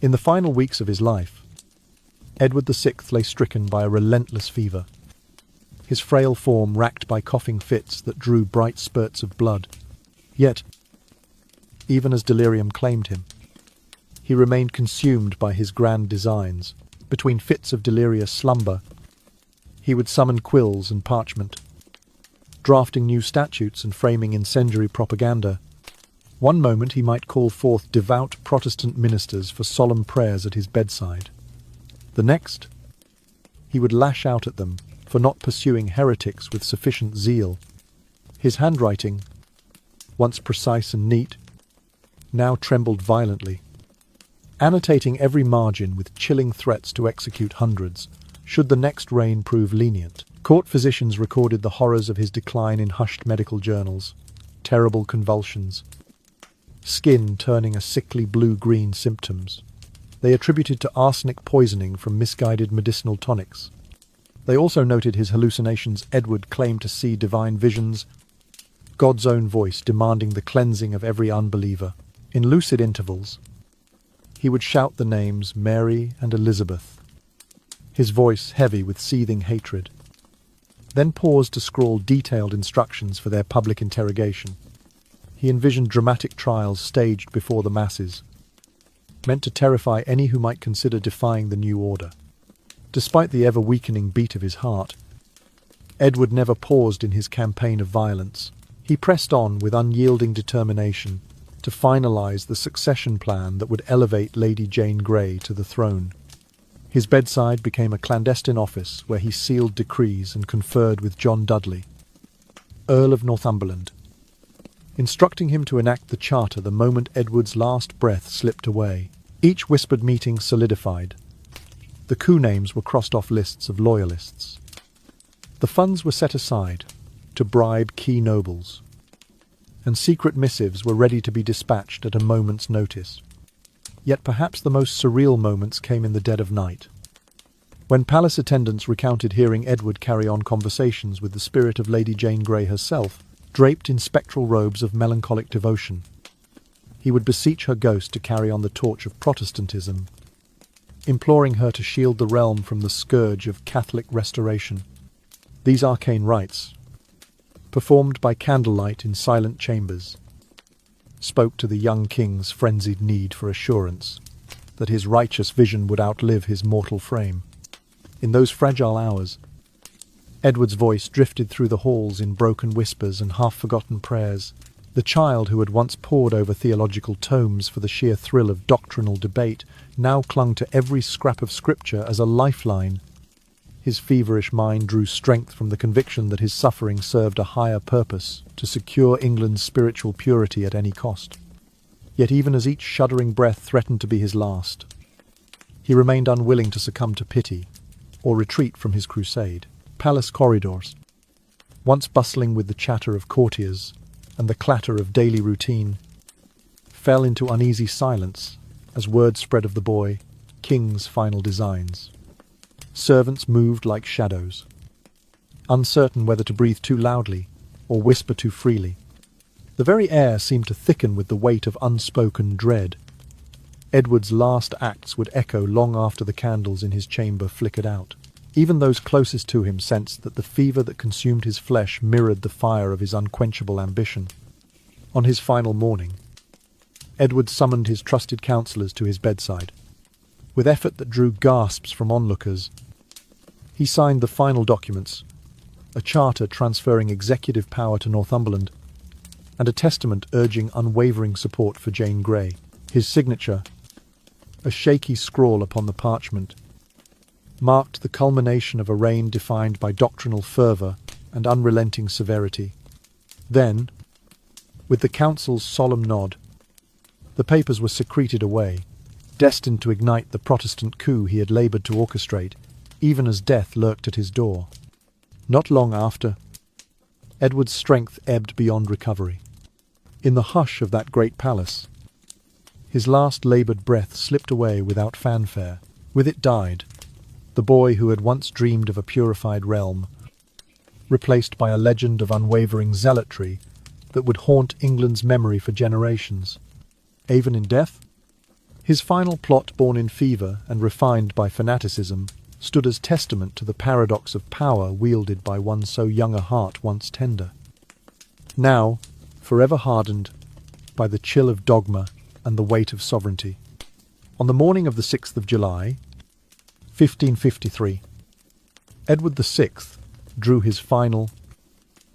In the final weeks of his life, Edward VI lay stricken by a relentless fever, his frail form racked by coughing fits that drew bright spurts of blood. Yet, even as delirium claimed him, he remained consumed by his grand designs. Between fits of delirious slumber, he would summon quills and parchment, drafting new statutes and framing incendiary propaganda. One moment he might call forth devout Protestant ministers for solemn prayers at his bedside. The next, he would lash out at them for not pursuing heretics with sufficient zeal. His handwriting, once precise and neat, now trembled violently, annotating every margin with chilling threats to execute hundreds, should the next reign prove lenient. Court physicians recorded the horrors of his decline in hushed medical journals. Terrible convulsions, skin turning a sickly blue-green symptoms. They attributed to arsenic poisoning from misguided medicinal tonics. They also noted his hallucinations. Edward claimed to see divine visions, God's own voice demanding the cleansing of every unbeliever. In lucid intervals, he would shout the names Mary and Elizabeth, his voice heavy with seething hatred, then pause to scrawl detailed instructions for their public interrogation. He envisioned dramatic trials staged before the masses, meant to terrify any who might consider defying the new order. Despite the ever-weakening beat of his heart, Edward never paused in his campaign of violence. He pressed on with unyielding determination to finalize the succession plan that would elevate Lady Jane Grey to the throne. His bedside became a clandestine office where he sealed decrees and conferred with John Dudley, Earl of Northumberland, instructing him to enact the charter the moment Edward's last breath slipped away. Each whispered meeting solidified. The coup names were crossed off lists of loyalists. The funds were set aside to bribe key nobles, and secret missives were ready to be dispatched at a moment's notice. Yet perhaps the most surreal moments came in the dead of night, when palace attendants recounted hearing Edward carry on conversations with the spirit of Lady Jane Grey herself, draped in spectral robes of melancholic devotion. He would beseech her ghost to carry on the torch of Protestantism, imploring her to shield the realm from the scourge of Catholic restoration. These arcane rites, performed by candlelight in silent chambers, spoke to the young king's frenzied need for assurance that his righteous vision would outlive his mortal frame. In those fragile hours, Edward's voice drifted through the halls in broken whispers and half-forgotten prayers. The child who had once pored over theological tomes for the sheer thrill of doctrinal debate now clung to every scrap of scripture as a lifeline. His feverish mind drew strength from the conviction that his suffering served a higher purpose, to secure England's spiritual purity at any cost. Yet even as each shuddering breath threatened to be his last, he remained unwilling to succumb to pity or retreat from his crusade. Palace corridors, once bustling with the chatter of courtiers and the clatter of daily routine, fell into uneasy silence as word spread of the boy king's final designs. Servants moved like shadows, uncertain whether to breathe too loudly or whisper too freely. The very air seemed to thicken with the weight of unspoken dread. Edward's last acts would echo long after the candles in his chamber flickered out. Even those closest to him sensed that the fever that consumed his flesh mirrored the fire of his unquenchable ambition. On his final morning, Edward summoned his trusted counsellors to his bedside. With effort that drew gasps from onlookers, he signed the final documents, a charter transferring executive power to Northumberland, and a testament urging unwavering support for Jane Grey. His signature, a shaky scrawl upon the parchment, marked the culmination of a reign defined by doctrinal fervour and unrelenting severity. Then, with the council's solemn nod, the papers were secreted away, destined to ignite the Protestant coup he had laboured to orchestrate, even as death lurked at his door. Not long after, Edward's strength ebbed beyond recovery. In the hush of that great palace, his last laboured breath slipped away without fanfare. With it died the boy who had once dreamed of a purified realm, replaced by a legend of unwavering zealotry that would haunt England's memory for generations. Even in death, his final plot, born in fever and refined by fanaticism, stood as testament to the paradox of power wielded by one so young a heart once tender. Now, forever hardened by the chill of dogma and the weight of sovereignty. On the morning of the 6th of July, 1553, Edward VI drew his final,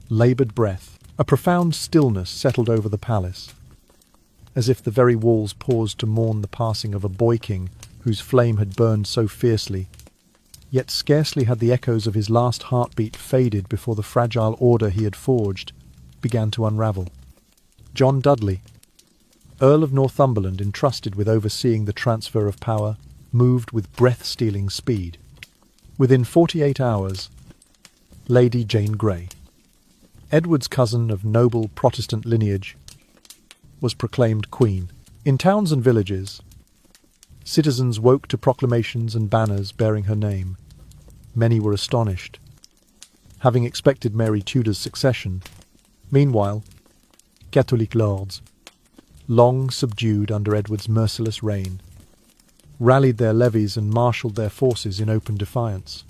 laboured breath. A profound stillness settled over the palace, as if the very walls paused to mourn the passing of a boy-king whose flame had burned so fiercely. Yet scarcely had the echoes of his last heartbeat faded before the fragile order he had forged began to unravel. John Dudley, Earl of Northumberland, entrusted with overseeing the transfer of power, moved with breath-stealing speed. Within 48 hours, Lady Jane Grey, Edward's cousin of noble Protestant lineage, was proclaimed Queen. In towns and villages, citizens woke to proclamations and banners bearing her name. Many were astonished, having expected Mary Tudor's succession. Meanwhile, Catholic lords, long subdued under Edward's merciless reign, rallied their levies and marshalled their forces in open defiance,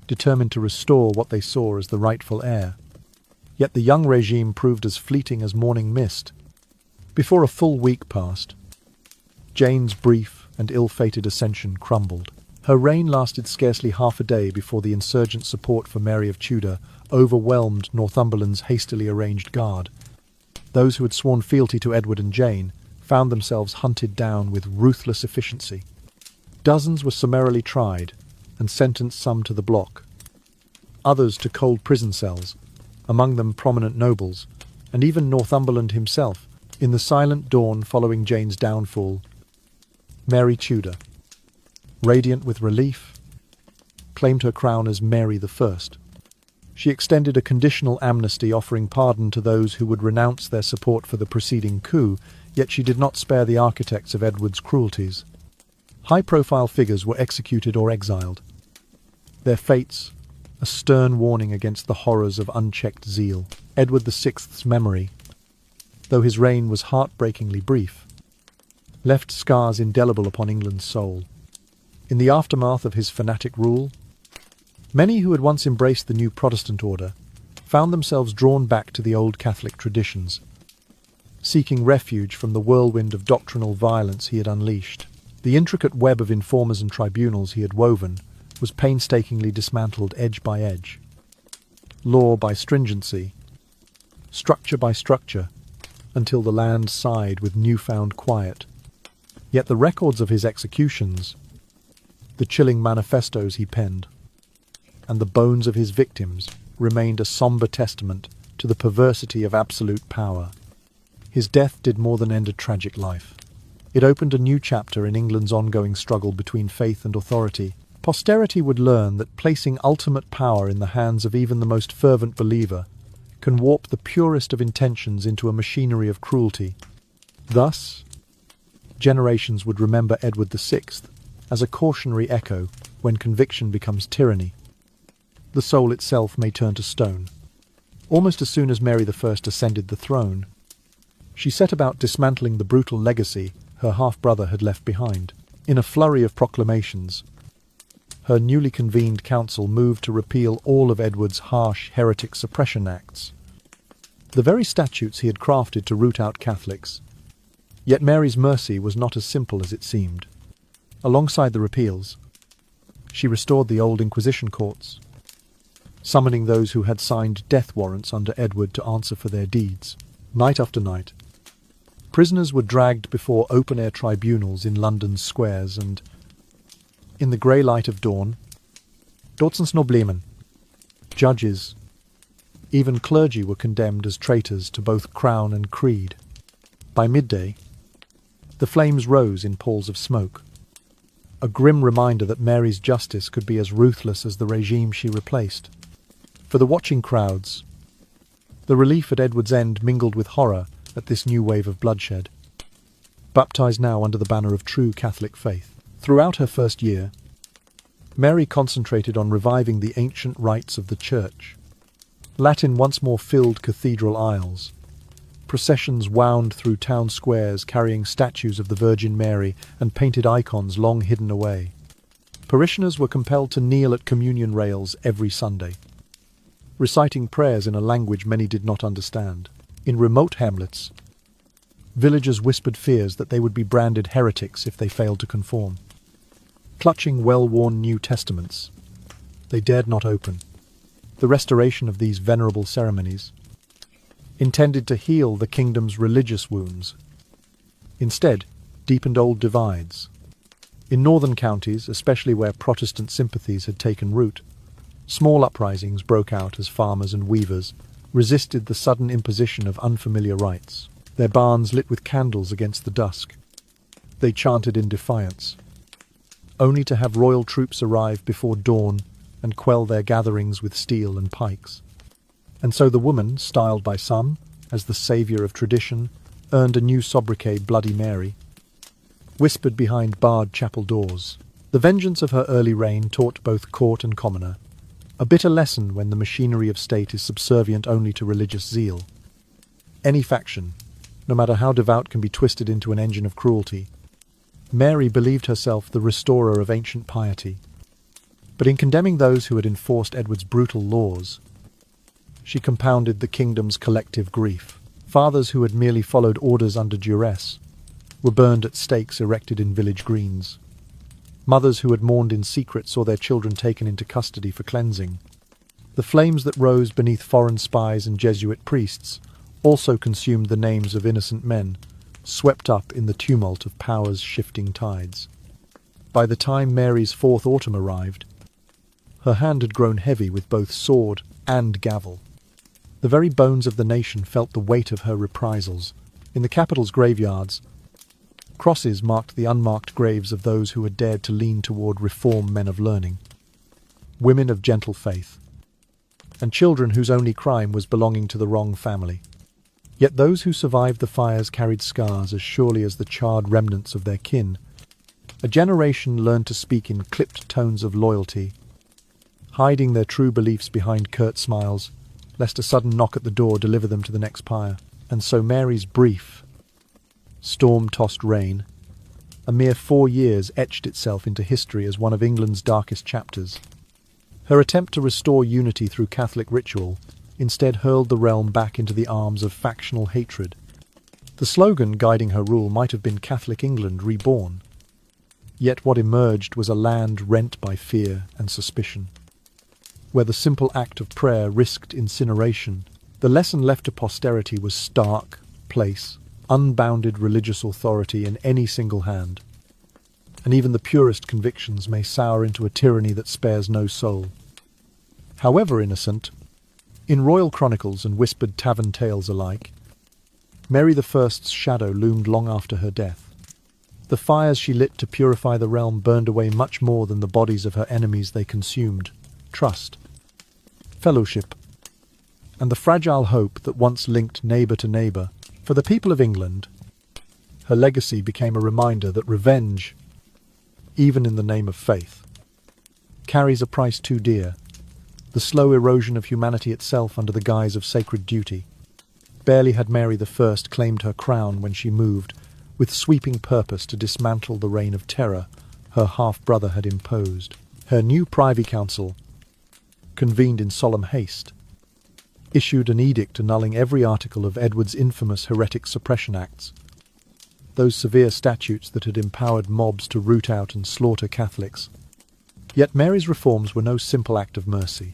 determined to restore what they saw as the rightful heir. Yet the young regime proved as fleeting as morning mist. Before a full week passed, Jane's brief and ill-fated ascension crumbled. Her reign lasted scarcely half a day before the insurgent support for Mary of Tudor overwhelmed Northumberland's hastily arranged guard. Those who had sworn fealty to Edward and Jane found themselves hunted down with ruthless efficiency. Dozens were summarily tried and sentenced, some to the block, others to cold prison cells, among them prominent nobles, and even Northumberland himself. In the silent dawn following Jane's downfall, Mary Tudor, radiant with relief, claimed her crown as Mary I. She extended a conditional amnesty offering pardon to those who would renounce their support for the preceding coup, yet she did not spare the architects of Edward's cruelties. High-profile figures were executed or exiled, their fates a stern warning against the horrors of unchecked zeal. Edward VI's memory, though his reign was heartbreakingly brief, left scars indelible upon England's soul. In the aftermath of his fanatic rule, many who had once embraced the new Protestant order found themselves drawn back to the old Catholic traditions, seeking refuge from the whirlwind of doctrinal violence he had unleashed. The intricate web of informers and tribunals he had woven was painstakingly dismantled edge by edge, law by stringency, structure by structure, until the land sighed with newfound quiet. Yet the records of his executions, the chilling manifestos he penned, and the bones of his victims remained a sombre testament to the perversity of absolute power. His death did more than end a tragic life. It opened a new chapter in England's ongoing struggle between faith and authority. Posterity would learn that placing ultimate power in the hands of even the most fervent believer can warp the purest of intentions into a machinery of cruelty. Thus, generations would remember Edward VI as a cautionary echo when conviction becomes tyranny. The soul itself may turn to stone. Almost as soon as Mary I ascended the throne, she set about dismantling the brutal legacy her half-brother had left behind. In a flurry of proclamations, her newly convened council moved to repeal all of Edward's harsh heretic suppression acts, the very statutes he had crafted to root out Catholics. Yet Mary's mercy was not as simple as it seemed. Alongside the repeals, she restored the old Inquisition courts, summoning those who had signed death warrants under Edward to answer for their deeds. Night after night, prisoners were dragged before open-air tribunals in London's squares, and, in the grey light of dawn, Dotsens Noblemen, judges, even clergy were condemned as traitors to both crown and creed. By midday, The flames rose in palls of smoke, a grim reminder that Mary's justice could be as ruthless as the regime she replaced. For the watching crowds, the relief at Edward's end mingled with horror at this new wave of bloodshed. Baptized now under the banner of true Catholic faith. Throughout her first year, Mary concentrated on reviving the ancient rites of the Church. Latin once more filled cathedral aisles. Processions wound through town squares carrying statues of the Virgin Mary and painted icons long hidden away. Parishioners were compelled to kneel at communion rails every Sunday, reciting prayers in a language many did not understand. In remote hamlets, villagers whispered fears that they would be branded heretics if they failed to conform. Clutching well-worn New Testaments, they dared not open. The restoration of these venerable ceremonies, intended to heal the kingdom's religious wounds, instead deepened old divides. In northern counties, especially where Protestant sympathies had taken root, small uprisings broke out as farmers and weavers resisted the sudden imposition of unfamiliar rites. Their barns lit with candles against the dusk. They chanted in defiance, only to have royal troops arrive before dawn and quell their gatherings with steel and pikes. And so the woman, styled by some as the saviour of tradition, earned a new sobriquet, Bloody Mary, whispered behind barred chapel doors. The vengeance of her early reign taught both court and commoner a bitter lesson when the machinery of state is subservient only to religious zeal. Any faction, no matter how devout, can be twisted into an engine of cruelty. Mary believed herself the restorer of ancient piety, but in condemning those who had enforced Edward's brutal laws, she compounded the kingdom's collective grief. Fathers who had merely followed orders under duress were burned at stakes erected in village greens. Mothers who had mourned in secret saw their children taken into custody for cleansing. The flames that rose beneath foreign spies and Jesuit priests also consumed the names of innocent men, swept up in the tumult of power's shifting tides. By the time Mary's fourth autumn arrived, her hand had grown heavy with both sword and gavel. The very bones of the nation felt the weight of her reprisals. In the capital's graveyards, crosses marked the unmarked graves of those who had dared to lean toward reform men of learning, women of gentle faith, and children whose only crime was belonging to the wrong family. Yet those who survived the fires carried scars as surely as the charred remnants of their kin. A generation learned to speak in clipped tones of loyalty, hiding their true beliefs behind curt smiles, lest a sudden knock at the door deliver them to the next pyre. And so Mary's brief, storm-tossed reign, a mere 4 years, etched itself into history as one of England's darkest chapters. Her attempt to restore unity through Catholic ritual instead hurled the realm back into the arms of factional hatred. The slogan guiding her rule might have been Catholic England reborn. Yet what emerged was a land rent by fear and suspicion, where the simple act of prayer risked incineration. The lesson left to posterity was stark, place, unbounded religious authority in any single hand, and even the purest convictions may sour into a tyranny that spares no soul. However innocent, in royal chronicles and whispered tavern tales alike, Mary I's shadow loomed long after her death. The fires she lit to purify the realm burned away much more than the bodies of her enemies they consumed: trust, fellowship, and the fragile hope that once linked neighbour to neighbour. For the people of England, her legacy became a reminder that revenge, even in the name of faith, carries a price too dear: the slow erosion of humanity itself under the guise of sacred duty. Barely had Mary I claimed her crown when she moved, with sweeping purpose, to dismantle the reign of terror her half-brother had imposed. Her new Privy Council, convened in solemn haste, issued an edict annulling every article of Edward's infamous heretic suppression acts, those severe statutes that had empowered mobs to root out and slaughter Catholics. Yet Mary's reforms were no simple act of mercy.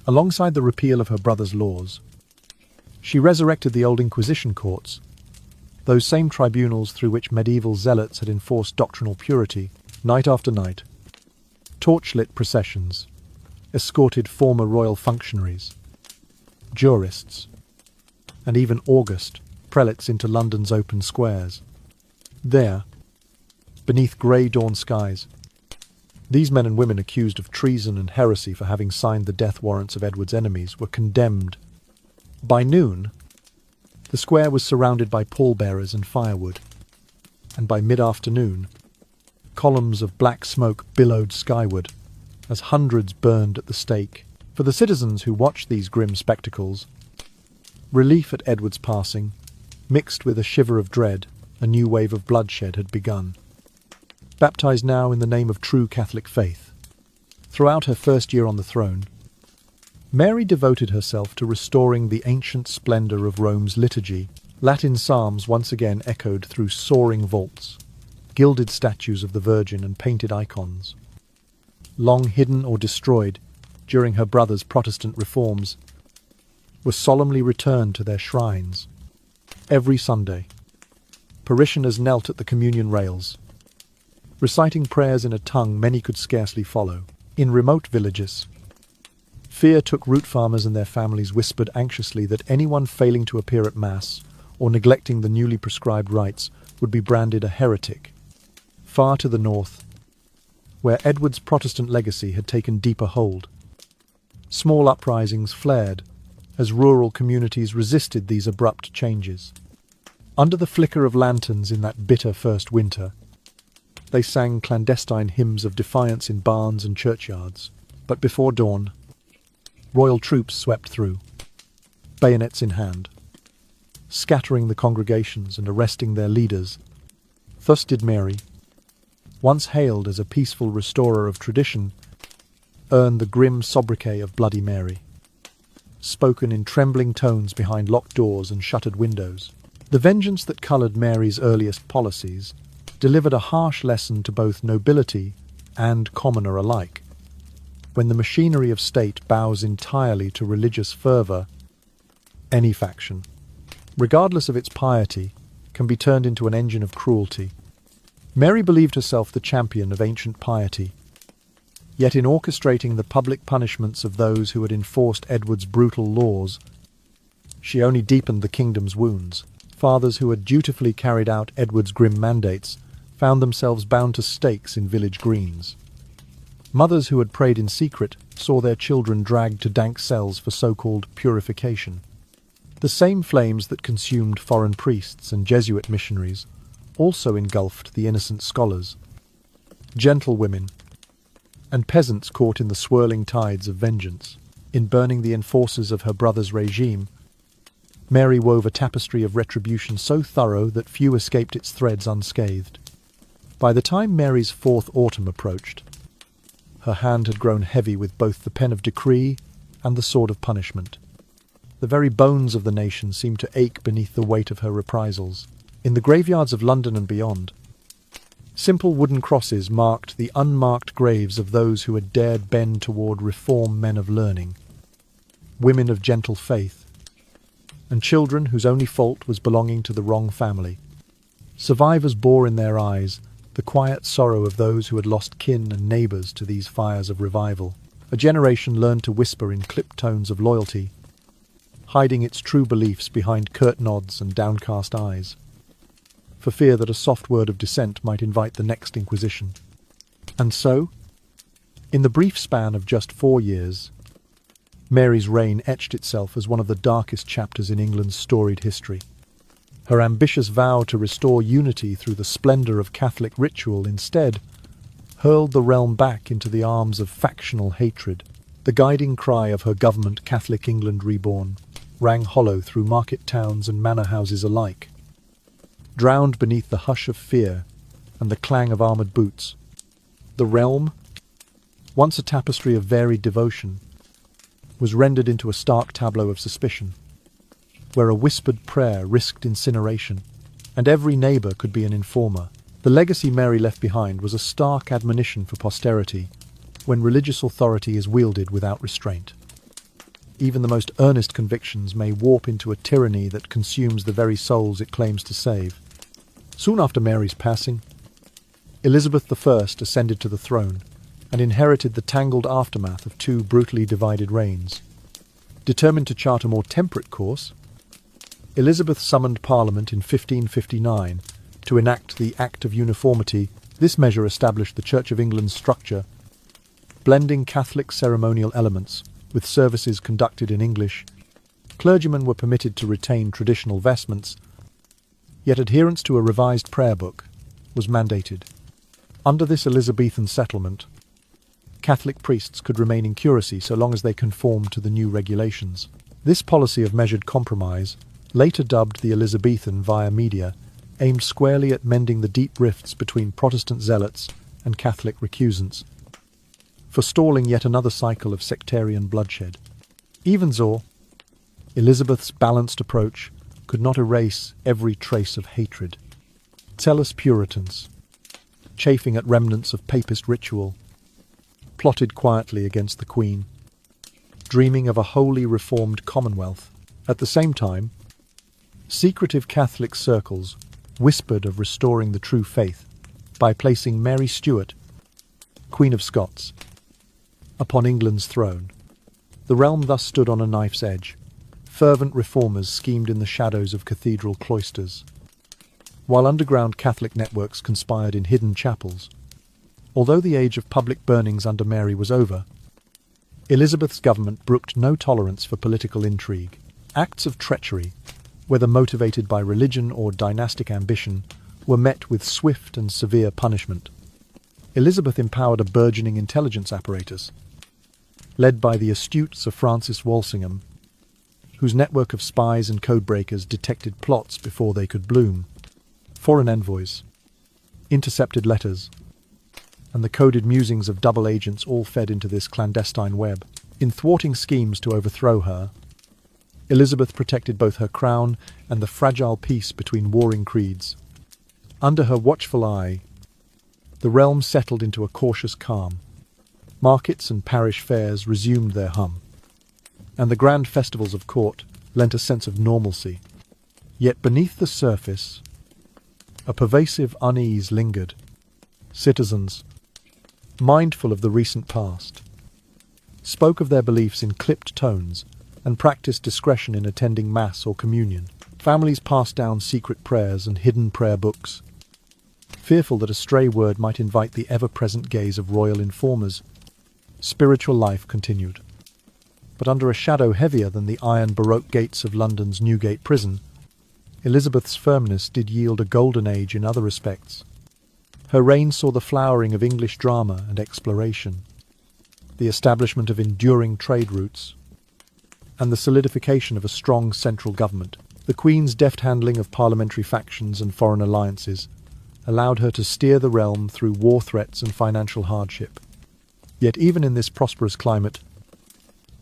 Alongside the repeal of her brother's laws, she resurrected the old Inquisition courts, those same tribunals through which medieval zealots had enforced doctrinal purity. Night after night, torchlit processions escorted former royal functionaries, jurists, and even august prelates into London's open squares. There, beneath grey dawn skies, these men and women accused of treason and heresy for having signed the death warrants of Edward's enemies were condemned. By noon, the square was surrounded by pallbearers and firewood, and by mid-afternoon, columns of black smoke billowed skyward as hundreds burned at the stake. For the citizens who watched these grim spectacles, relief at Edward's passing, mixed with a shiver of dread, a new wave of bloodshed had begun. Baptized now in the name of true Catholic faith, throughout her first year on the throne, Mary devoted herself to restoring the ancient splendour of Rome's liturgy. Latin psalms once again echoed through soaring vaults, gilded statues of the Virgin and painted icons, long hidden or destroyed during her brother's Protestant reforms, were solemnly returned to their shrines. Every Sunday, parishioners knelt at the communion rails, reciting prayers in a tongue many could scarcely follow. In remote villages, fear took root. Farmers and their families whispered anxiously that anyone failing to appear at Mass or neglecting the newly prescribed rites would be branded a heretic. Far to the north, where Edward's Protestant legacy had taken deeper hold, small uprisings flared as rural communities resisted these abrupt changes. Under the flicker of lanterns in that bitter first winter, they sang clandestine hymns of defiance in barns and churchyards. But before dawn, royal troops swept through, bayonets in hand, scattering the congregations and arresting their leaders. Thus did Mary, once hailed as a peaceful restorer of tradition, earn the grim sobriquet of Bloody Mary, spoken in trembling tones behind locked doors and shuttered windows. The vengeance that coloured Mary's earliest policies delivered a harsh lesson to both nobility and commoner alike. When the machinery of state bows entirely to religious fervour, any faction, regardless of its piety, can be turned into an engine of cruelty. Mary believed herself the champion of ancient piety, yet in orchestrating the public punishments of those who had enforced Edward's brutal laws, she only deepened the kingdom's wounds. Fathers who had dutifully carried out Edward's grim mandates found themselves bound to stakes in village greens. Mothers who had prayed in secret saw their children dragged to dank cells for so-called purification. The same flames that consumed foreign priests and Jesuit missionaries also engulfed the innocent scholars, gentlewomen, and peasants caught in the swirling tides of vengeance. In burning the enforcers of her brother's regime, Mary wove a tapestry of retribution so thorough that few escaped its threads unscathed. By the time Mary's fourth autumn approached, her hand had grown heavy with both the pen of decree and the sword of punishment. The very bones of the nation seemed to ache beneath the weight of her reprisals. In the graveyards of London and beyond, simple wooden crosses marked the unmarked graves of those who had dared bend toward reform men of learning, women of gentle faith, and children whose only fault was belonging to the wrong family. Survivors bore in their eyes the quiet sorrow of those who had lost kin and neighbours to these fires of revival. A generation learned to whisper in clipped tones of loyalty, hiding its true beliefs behind curt nods and downcast eyes, for fear that a soft word of dissent might invite the next Inquisition. And so, in the brief span of just 4 years, Mary's reign etched itself as one of the darkest chapters in England's storied history. Her ambitious vow to restore unity through the splendour of Catholic ritual instead hurled the realm back into the arms of factional hatred. The guiding cry of her government, Catholic England Reborn, rang hollow through market towns and manor houses alike, drowned beneath the hush of fear and the clang of armoured boots. The realm, once a tapestry of varied devotion, was rendered into a stark tableau of suspicion, where a whispered prayer risked incineration, and every neighbour could be an informer. The legacy Mary left behind was a stark admonition for posterity when religious authority is wielded without restraint. Even the most earnest convictions may warp into a tyranny that consumes the very souls it claims to save. Soon after Mary's passing, Elizabeth I ascended to the throne and inherited the tangled aftermath of 2 brutally divided reigns. Determined to chart a more temperate course, Elizabeth summoned Parliament in 1559 To enact the Act of Uniformity, this measure established the Church of England's structure, blending Catholic ceremonial elements with services conducted in English. Clergymen were permitted to retain traditional vestments, yet adherence to a revised prayer book was mandated. Under this Elizabethan settlement, Catholic priests could remain in curacy so long as they conformed to the new regulations. This policy of measured compromise, later dubbed the Elizabethan via media, aimed squarely at mending the deep rifts between Protestant zealots and Catholic recusants, forestalling yet another cycle of sectarian bloodshed. Even so, Elizabeth's balanced approach could not erase every trace of hatred. Zealous Puritans, chafing at remnants of papist ritual, plotted quietly against the Queen, dreaming of a wholly reformed commonwealth. At the same time, secretive Catholic circles whispered of restoring the true faith by placing Mary Stuart, Queen of Scots, upon England's throne. The realm thus stood on a knife's edge. Fervent reformers schemed in the shadows of cathedral cloisters, while underground Catholic networks conspired in hidden chapels. Although the age of public burnings under Mary was over, Elizabeth's government brooked no tolerance for political intrigue. Acts of treachery, whether motivated by religion or dynastic ambition, were met with swift and severe punishment. Elizabeth empowered a burgeoning intelligence apparatus, led by the astute Sir Francis Walsingham, whose network of spies and codebreakers detected plots before they could bloom. Foreign envoys, intercepted letters, and the coded musings of double agents all fed into this clandestine web. In thwarting schemes to overthrow her, Elizabeth protected both her crown and the fragile peace between warring creeds. Under her watchful eye, the realm settled into a cautious calm. Markets and parish fairs resumed their hum, and the grand festivals of court lent a sense of normalcy. Yet beneath the surface, a pervasive unease lingered. Citizens, mindful of the recent past, spoke of their beliefs in clipped tones and practiced discretion in attending Mass or communion. Families passed down secret prayers and hidden prayer books, fearful that a stray word might invite the ever-present gaze of royal informers. Spiritual life continued, but under a shadow heavier than the iron Baroque gates of London's Newgate prison, Elizabeth's firmness did yield a golden age in other respects. Her reign saw the flowering of English drama and exploration, the establishment of enduring trade routes, and the solidification of a strong central government. The Queen's deft handling of parliamentary factions and foreign alliances allowed her to steer the realm through war threats and financial hardship. Yet even in this prosperous climate,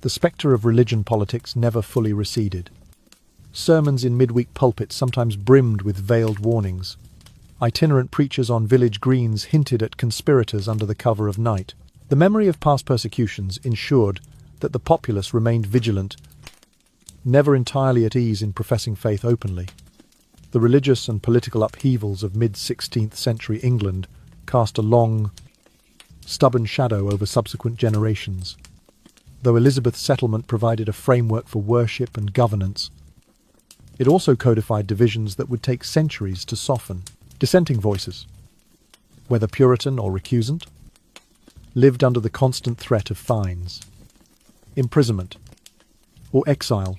the spectre of religion politics never fully receded. Sermons in midweek pulpits sometimes brimmed with veiled warnings. Itinerant preachers on village greens hinted at conspirators under the cover of night. The memory of past persecutions ensured that the populace remained vigilant, never entirely at ease in professing faith openly. The religious and political upheavals of mid-16th century England cast a long, stubborn shadow over subsequent generations. Though Elizabeth's settlement provided a framework for worship and governance, it also codified divisions that would take centuries to soften. Dissenting voices, whether Puritan or recusant, lived under the constant threat of fines, imprisonment, or exile.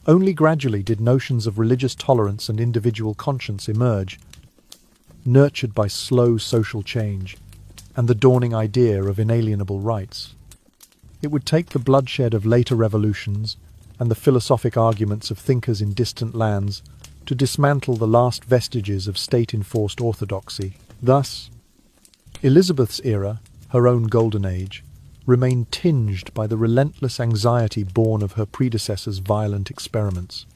Only gradually did notions of religious tolerance and individual conscience emerge, nurtured by slow social change and the dawning idea of inalienable rights. It would take the bloodshed of later revolutions and the philosophic arguments of thinkers in distant lands to dismantle the last vestiges of state-enforced orthodoxy. Thus, Elizabeth's era, her own golden age, remained tinged by the relentless anxiety born of her predecessor's violent experiments.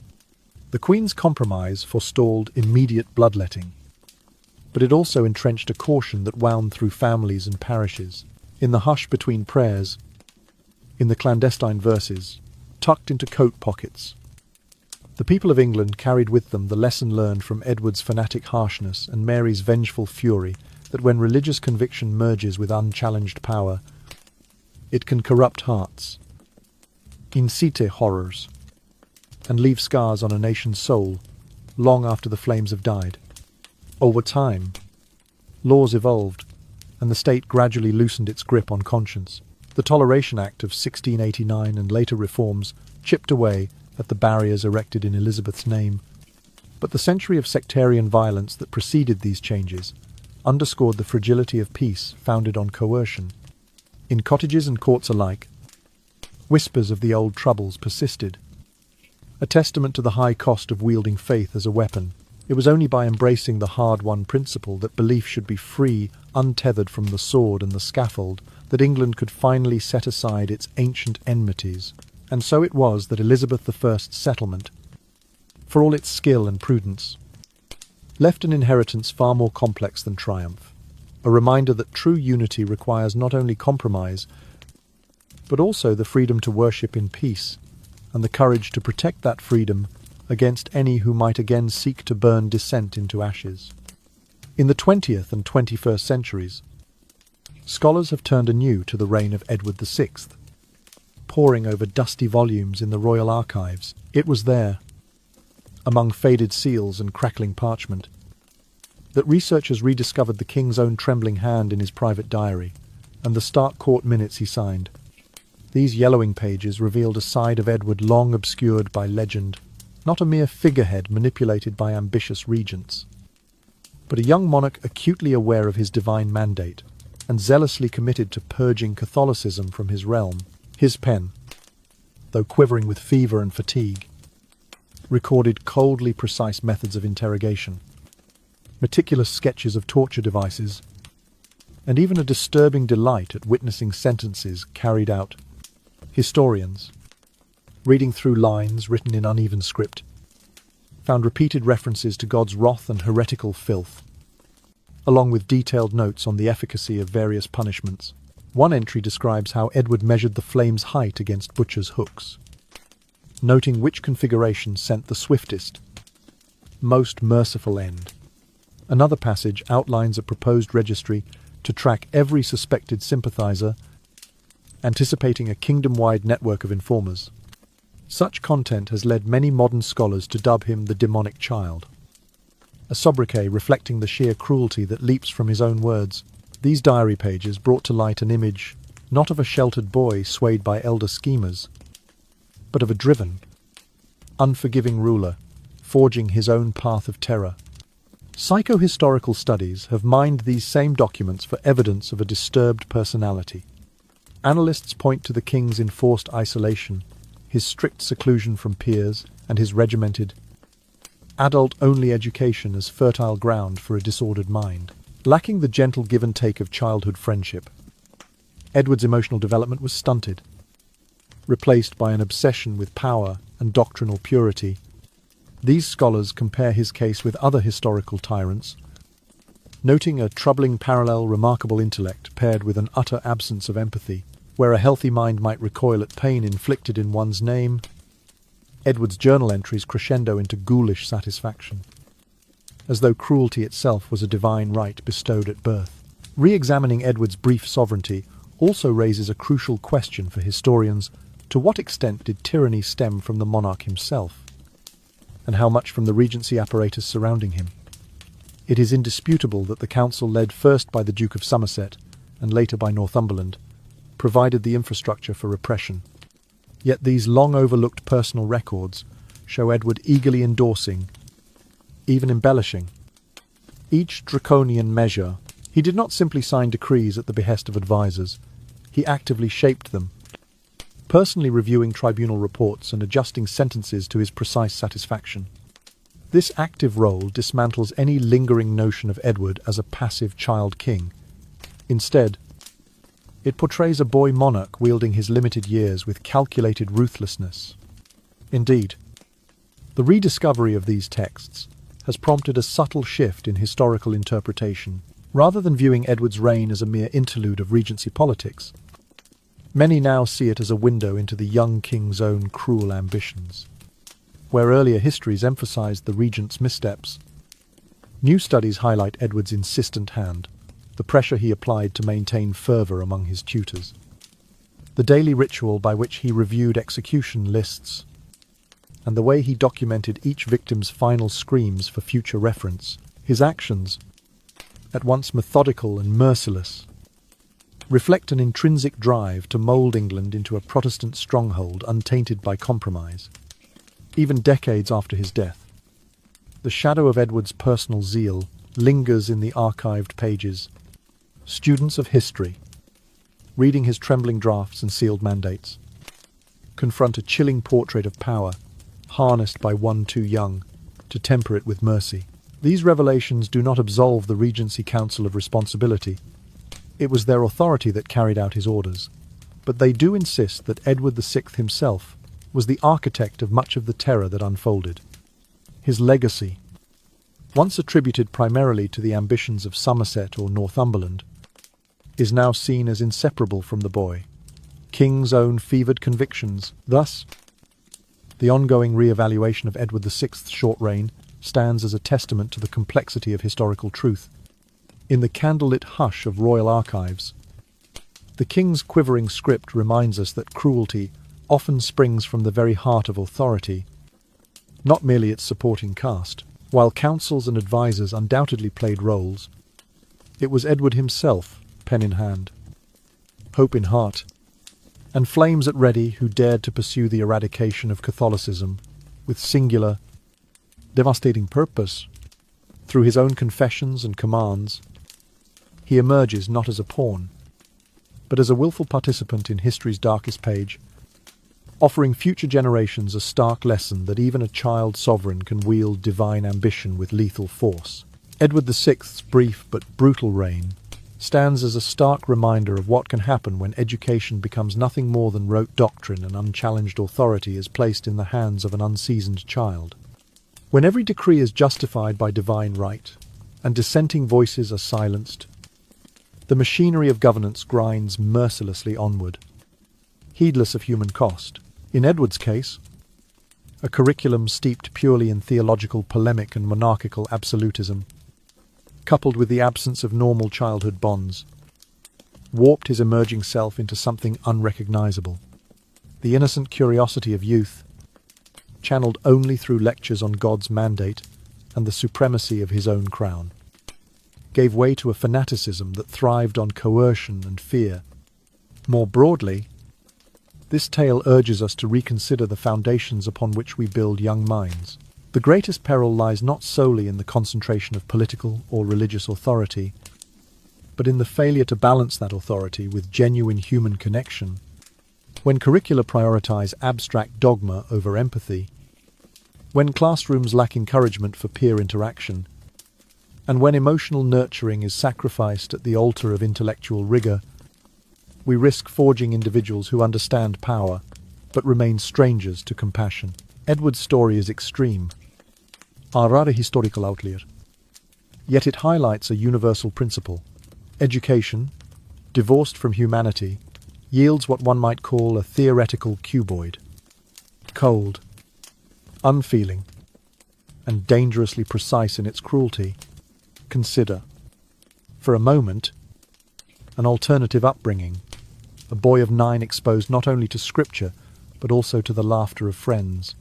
The Queen's compromise forestalled immediate bloodletting, but it also entrenched a caution that wound through families and parishes. In the hush between prayers, in the clandestine verses, tucked into coat pockets, the people of England carried with them the lesson learned from Edward's fanatic harshness and Mary's vengeful fury, that when religious conviction merges with unchallenged power, it can corrupt hearts, incite horrors, and leave scars on a nation's soul long after the flames have died. Over time, laws evolved, and the state gradually loosened its grip on conscience. The Toleration Act of 1689 and later reforms chipped away at the barriers erected in Elizabeth's name, but the century of sectarian violence that preceded these changes underscored the fragility of peace founded on coercion. In cottages and courts alike, whispers of the old troubles persisted, a testament to the high cost of wielding faith as a weapon. It was only by embracing the hard-won principle that belief should be free, untethered from the sword and the scaffold, that England could finally set aside its ancient enmities. And so it was that Elizabeth I's settlement, for all its skill and prudence, left an inheritance far more complex than triumph, a reminder that true unity requires not only compromise, but also the freedom to worship in peace, and the courage to protect that freedom against any who might again seek to burn dissent into ashes. In the 20th and 21st centuries, scholars have turned anew to the reign of Edward VI. Poring over dusty volumes in the royal archives, it was there, among faded seals and crackling parchment, that researchers rediscovered the king's own trembling hand in his private diary and the stark court minutes he signed. These yellowing pages revealed a side of Edward long obscured by legend, not a mere figurehead manipulated by ambitious regents, but a young monarch acutely aware of his divine mandate and zealously committed to purging Catholicism from his realm. His pen, though quivering with fever and fatigue, recorded coldly precise methods of interrogation, meticulous sketches of torture devices, and even a disturbing delight at witnessing sentences carried out. Historians, reading through lines written in uneven script, found repeated references to God's wrath and heretical filth, along with detailed notes on the efficacy of various punishments. One entry describes how Edward measured the flame's height against butcher's hooks, noting which configuration sent the swiftest, most merciful end. Another passage outlines a proposed registry to track every suspected sympathizer, anticipating a kingdom-wide network of informers. Such content has led many modern scholars to dub him the demonic child, a sobriquet reflecting the sheer cruelty that leaps from his own words. These diary pages brought to light an image not of a sheltered boy swayed by elder schemers, but of a driven, unforgiving ruler forging his own path of terror. Psychohistorical studies have mined these same documents for evidence of a disturbed personality. Analysts point to the king's enforced isolation, his strict seclusion from peers, and his regimented, adult-only education as fertile ground for a disordered mind. Lacking the gentle give-and-take of childhood friendship, Edward's emotional development was stunted, replaced by an obsession with power and doctrinal purity. These scholars compare his case with other historical tyrants, noting a troubling parallel: remarkable intellect paired with an utter absence of empathy. Where a healthy mind might recoil at pain inflicted in one's name, Edward's journal entries crescendo into ghoulish satisfaction, as though cruelty itself was a divine right bestowed at birth. Re-examining Edward's brief sovereignty also raises a crucial question for historians: to what extent did tyranny stem from the monarch himself, and how much from the regency apparatus surrounding him? It is indisputable that the council, led first by the Duke of Somerset and later by Northumberland, provided the infrastructure for repression. Yet these long-overlooked personal records show Edward eagerly endorsing, even embellishing, each draconian measure. He did not simply sign decrees at the behest of advisers. He actively shaped them, personally reviewing tribunal reports and adjusting sentences to his precise satisfaction. This active role dismantles any lingering notion of Edward as a passive child king. Instead, it portrays a boy monarch wielding his limited years with calculated ruthlessness. Indeed, the rediscovery of these texts has prompted a subtle shift in historical interpretation. Rather than viewing Edward's reign as a mere interlude of regency politics, many now see it as a window into the young king's own cruel ambitions. Where earlier histories emphasized the regent's missteps, new studies highlight Edward's insistent hand, the pressure he applied to maintain fervour among his tutors, the daily ritual by which he reviewed execution lists, and the way he documented each victim's final screams for future reference. His actions, at once methodical and merciless, reflect an intrinsic drive to mould England into a Protestant stronghold untainted by compromise. Even decades after his death, the shadow of Edward's personal zeal lingers in the archived pages. Students of history, reading his trembling drafts and sealed mandates, confront a chilling portrait of power, harnessed by one too young to temper it with mercy. These revelations do not absolve the Regency Council of responsibility. It was their authority that carried out his orders. But they do insist that Edward VI himself was the architect of much of the terror that unfolded. His legacy, once attributed primarily to the ambitions of Somerset or Northumberland, is now seen as inseparable from the boy, King's own fevered convictions. Thus, the ongoing re-evaluation of Edward VI's short reign stands as a testament to the complexity of historical truth. In the candlelit hush of royal archives, the king's quivering script reminds us that cruelty often springs from the very heart of authority, not merely its supporting cast. While counsels and advisers undoubtedly played roles, it was Edward himself, pen in hand, hope in heart, and flames at ready, who dared to pursue the eradication of Catholicism with singular, devastating purpose. Through his own confessions and commands, he emerges not as a pawn, but as a willful participant in history's darkest page, offering future generations a stark lesson that even a child sovereign can wield divine ambition with lethal force. Edward VI's brief but brutal reign stands as a stark reminder of what can happen when education becomes nothing more than rote doctrine and unchallenged authority is placed in the hands of an unseasoned child. When every decree is justified by divine right, and dissenting voices are silenced, the machinery of governance grinds mercilessly onward, heedless of human cost. In Edward's case, a curriculum steeped purely in theological polemic and monarchical absolutism, coupled with the absence of normal childhood bonds, warped his emerging self into something unrecognizable. The innocent curiosity of youth, channeled only through lectures on God's mandate and the supremacy of his own crown, gave way to a fanaticism that thrived on coercion and fear. More broadly, this tale urges us to reconsider the foundations upon which we build young minds. The greatest peril lies not solely in the concentration of political or religious authority, but in the failure to balance that authority with genuine human connection. When curricula prioritize abstract dogma over empathy, when classrooms lack encouragement for peer interaction, and when emotional nurturing is sacrificed at the altar of intellectual rigor, we risk forging individuals who understand power, but remain strangers to compassion. Edward's story is extreme, a rare historical outlier. Yet it highlights a universal principle. Education, divorced from humanity, yields what one might call a theoretical cuboid. Cold, unfeeling, and dangerously precise in its cruelty. Consider, for a moment, an alternative upbringing. A boy of 9 exposed not only to scripture, but also to the laughter of friends,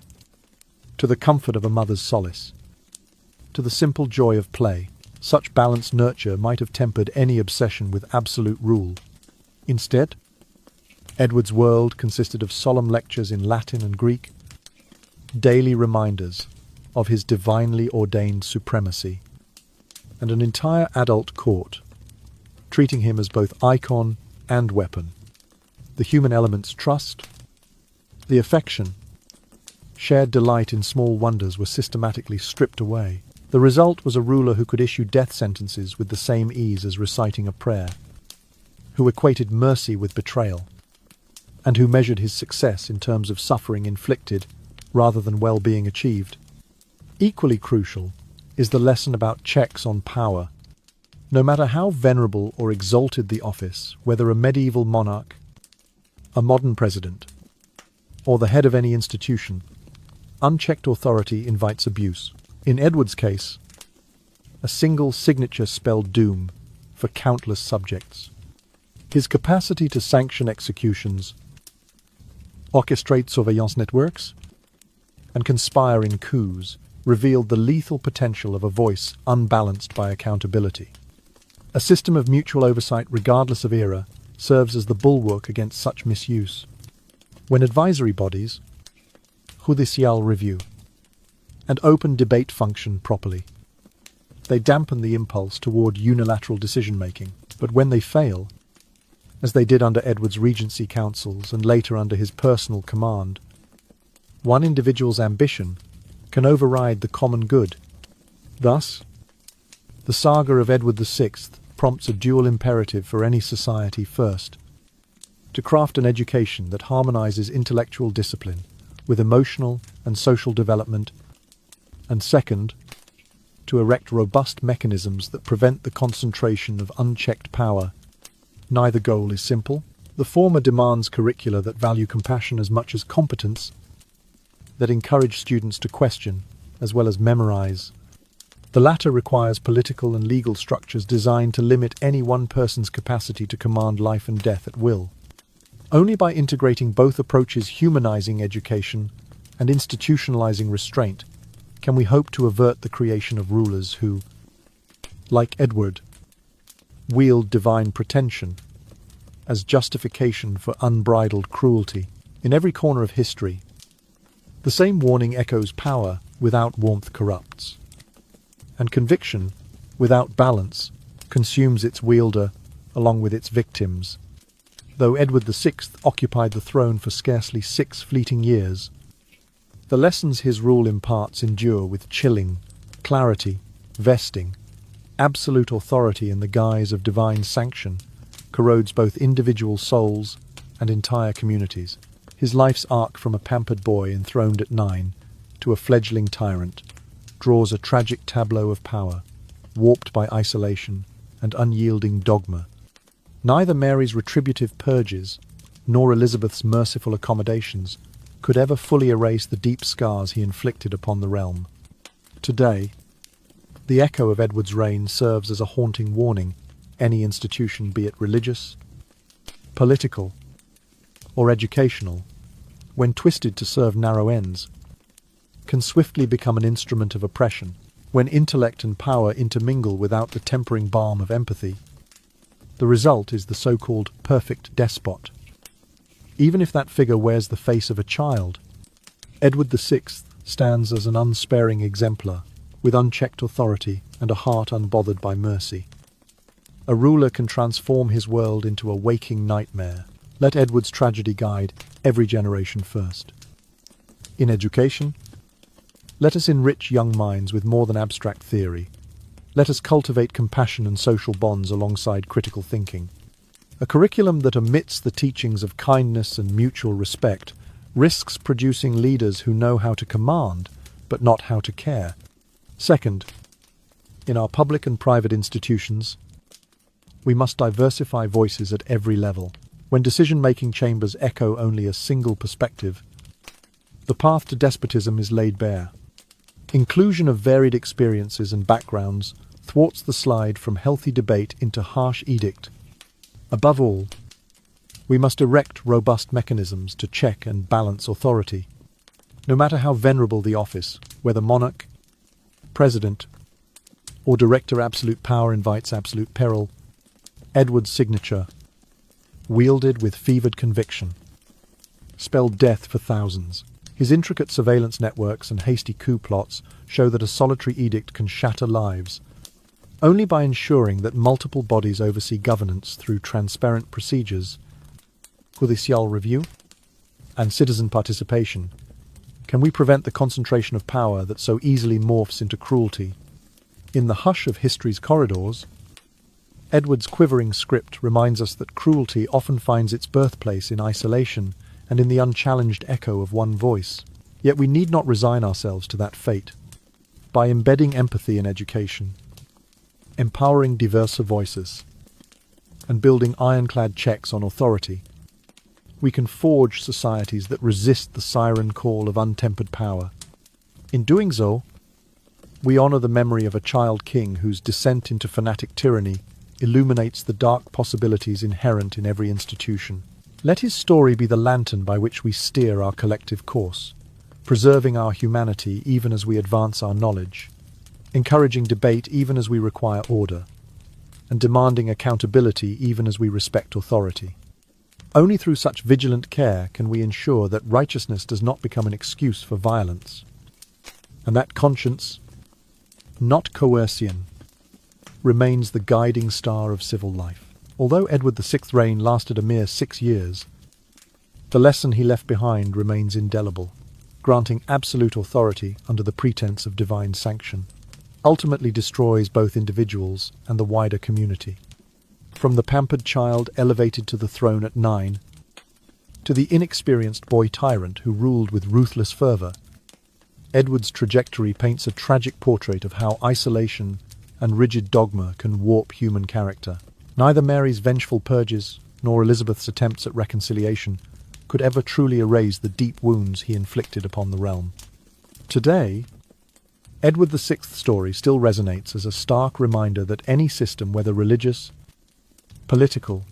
to the comfort of a mother's solace, to the simple joy of play. Such balanced nurture might have tempered any obsession with absolute rule. Instead, Edward's world consisted of solemn lectures in Latin and Greek, daily reminders of his divinely ordained supremacy, and an entire adult court, treating him as both icon and weapon. The human element's trust, the affection, shared delight in small wonders were systematically stripped away. The result was a ruler who could issue death sentences with the same ease as reciting a prayer, who equated mercy with betrayal, and who measured his success in terms of suffering inflicted rather than well-being achieved. Equally crucial is the lesson about checks on power. No matter how venerable or exalted the office, whether a medieval monarch, a modern president, or the head of any institution, unchecked authority invites abuse. In Edward's case, a single signature spelled doom for countless subjects. His capacity to sanction executions, orchestrate surveillance networks, and conspire in coups revealed the lethal potential of a voice unbalanced by accountability. A system of mutual oversight, regardless of era, serves as the bulwark against such misuse. When advisory bodies, judicial review, and open debate function properly, they dampen the impulse toward unilateral decision-making. But when they fail, as they did under Edward's regency councils and later under his personal command, one individual's ambition can override the common good. Thus, the saga of Edward VI prompts a dual imperative for any society: first, to craft an education that harmonizes intellectual discipline with emotional and social development, and second, to erect robust mechanisms that prevent the concentration of unchecked power. Neither goal is simple. The former demands curricula that value compassion as much as competence, that encourage students to question as well as memorize. The latter requires political and legal structures designed to limit any one person's capacity to command life and death at will. Only by integrating both approaches, humanizing education and institutionalizing restraint, can we hope to avert the creation of rulers who, like Edward, wield divine pretension as justification for unbridled cruelty. In every corner of history, the same warning echoes: power without warmth corrupts, and conviction without balance consumes its wielder along with its victims. Though Edward VI occupied the throne for scarcely 6 fleeting years, the lessons his rule imparts endure with chilling clarity. Vesting absolute authority in the guise of divine sanction corrodes both individual souls and entire communities. His life's arc, from a pampered boy enthroned at 9 to a fledgling tyrant, draws a tragic tableau of power, warped by isolation and unyielding dogma. Neither Mary's retributive purges nor Elizabeth's merciful accommodations could ever fully erase the deep scars he inflicted upon the realm. Today, the echo of Edward's reign serves as a haunting warning. Any institution, be it religious, political, or educational, when twisted to serve narrow ends, can swiftly become an instrument of oppression. When intellect and power intermingle without the tempering balm of empathy, the result is the so-called perfect despot. Even if that figure wears the face of a child, Edward VI stands as an unsparing exemplar, with unchecked authority and a heart unbothered by mercy. A ruler can transform his world into a waking nightmare. Let Edward's tragedy guide every generation. First, in education, let us enrich young minds with more than abstract theory. Let us cultivate compassion and social bonds alongside critical thinking. A curriculum that omits the teachings of kindness and mutual respect risks producing leaders who know how to command, but not how to care. Second, in our public and private institutions, we must diversify voices at every level. When decision-making chambers echo only a single perspective, the path to despotism is laid bare. Inclusion of varied experiences and backgrounds thwarts the slide from healthy debate into harsh edict. Above all, we must erect robust mechanisms to check and balance authority. No matter how venerable the office, whether monarch, president, or director, absolute power invites absolute peril. Edward's signature, wielded with fevered conviction, spelled death for thousands. His intricate surveillance networks and hasty coup plots show that a solitary edict can shatter lives. Only by ensuring that multiple bodies oversee governance through transparent procedures, judicial review, and citizen participation, can we prevent the concentration of power that so easily morphs into cruelty. In the hush of history's corridors, Edward's quivering script reminds us that cruelty often finds its birthplace in isolation and in the unchallenged echo of one voice. Yet we need not resign ourselves to that fate. By embedding empathy in education, empowering diverse voices, and building ironclad checks on authority, we can forge societies that resist the siren call of untempered power. In doing so, we honor the memory of a child king whose descent into fanatic tyranny illuminates the dark possibilities inherent in every institution. Let his story be the lantern by which we steer our collective course, preserving our humanity even as we advance our knowledge, encouraging debate even as we require order, and demanding accountability even as we respect authority. Only through such vigilant care can we ensure that righteousness does not become an excuse for violence, and that conscience, not coercion, remains the guiding star of civil life. Although Edward VI's reign lasted a mere 6 years, the lesson he left behind remains indelible, granting absolute authority under the pretense of divine sanction, ultimately destroys both individuals and the wider community. From the pampered child elevated to the throne at 9, to the inexperienced boy tyrant who ruled with ruthless fervour, Edward's trajectory paints a tragic portrait of how isolation and rigid dogma can warp human character. Neither Mary's vengeful purges nor Elizabeth's attempts at reconciliation could ever truly erase the deep wounds he inflicted upon the realm. Today, Edward VI's story still resonates as a stark reminder that any system, whether religious, political,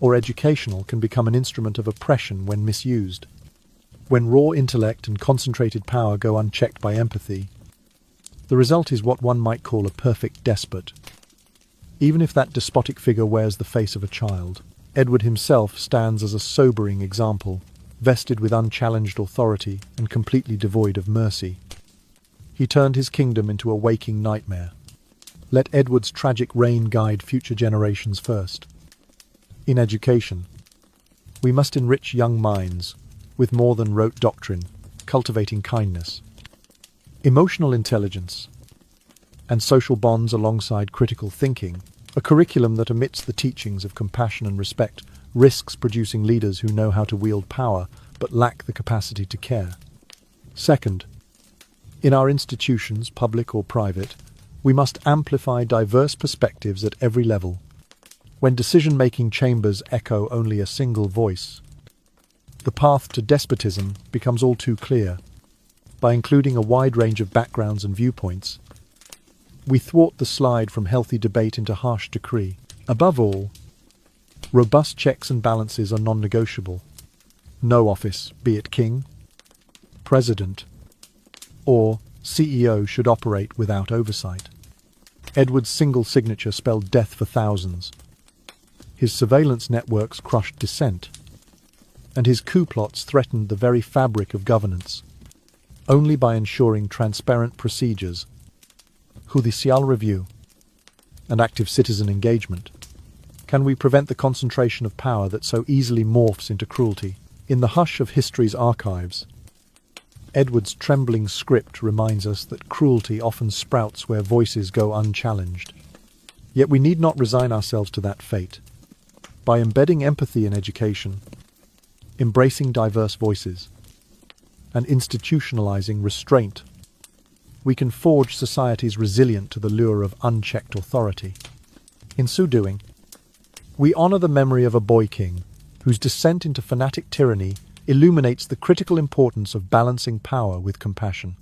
or educational, can become an instrument of oppression when misused. When raw intellect and concentrated power go unchecked by empathy, the result is what one might call a perfect despot. Even if that despotic figure wears the face of a child, Edward himself stands as a sobering example, vested with unchallenged authority and completely devoid of mercy. He turned his kingdom into a waking nightmare. Let Edward's tragic reign guide future generations first. In education, we must enrich young minds with more than rote doctrine, cultivating kindness, emotional intelligence, and social bonds alongside critical thinking. A curriculum that omits the teachings of compassion and respect risks producing leaders who know how to wield power but lack the capacity to care. Second, in our institutions, public or private, we must amplify diverse perspectives at every level. When decision-making chambers echo only a single voice, the path to despotism becomes all too clear. By including a wide range of backgrounds and viewpoints, we thwart the slide from healthy debate into harsh decree. Above all, robust checks and balances are non-negotiable. No office, be it king, president, or CEO, should operate without oversight. Edward's single signature spelled death for thousands. His surveillance networks crushed dissent, and his coup plots threatened the very fabric of governance. Only by ensuring transparent procedures, judicial review, and active citizen engagement can we prevent the concentration of power that so easily morphs into cruelty. In the hush of history's archives, Edward's trembling script reminds us that cruelty often sprouts where voices go unchallenged. Yet we need not resign ourselves to that fate. By embedding empathy in education, embracing diverse voices, and institutionalizing restraint, we can forge societies resilient to the lure of unchecked authority. In so doing, we honor the memory of a boy king whose descent into fanatic tyranny illuminates the critical importance of balancing power with compassion.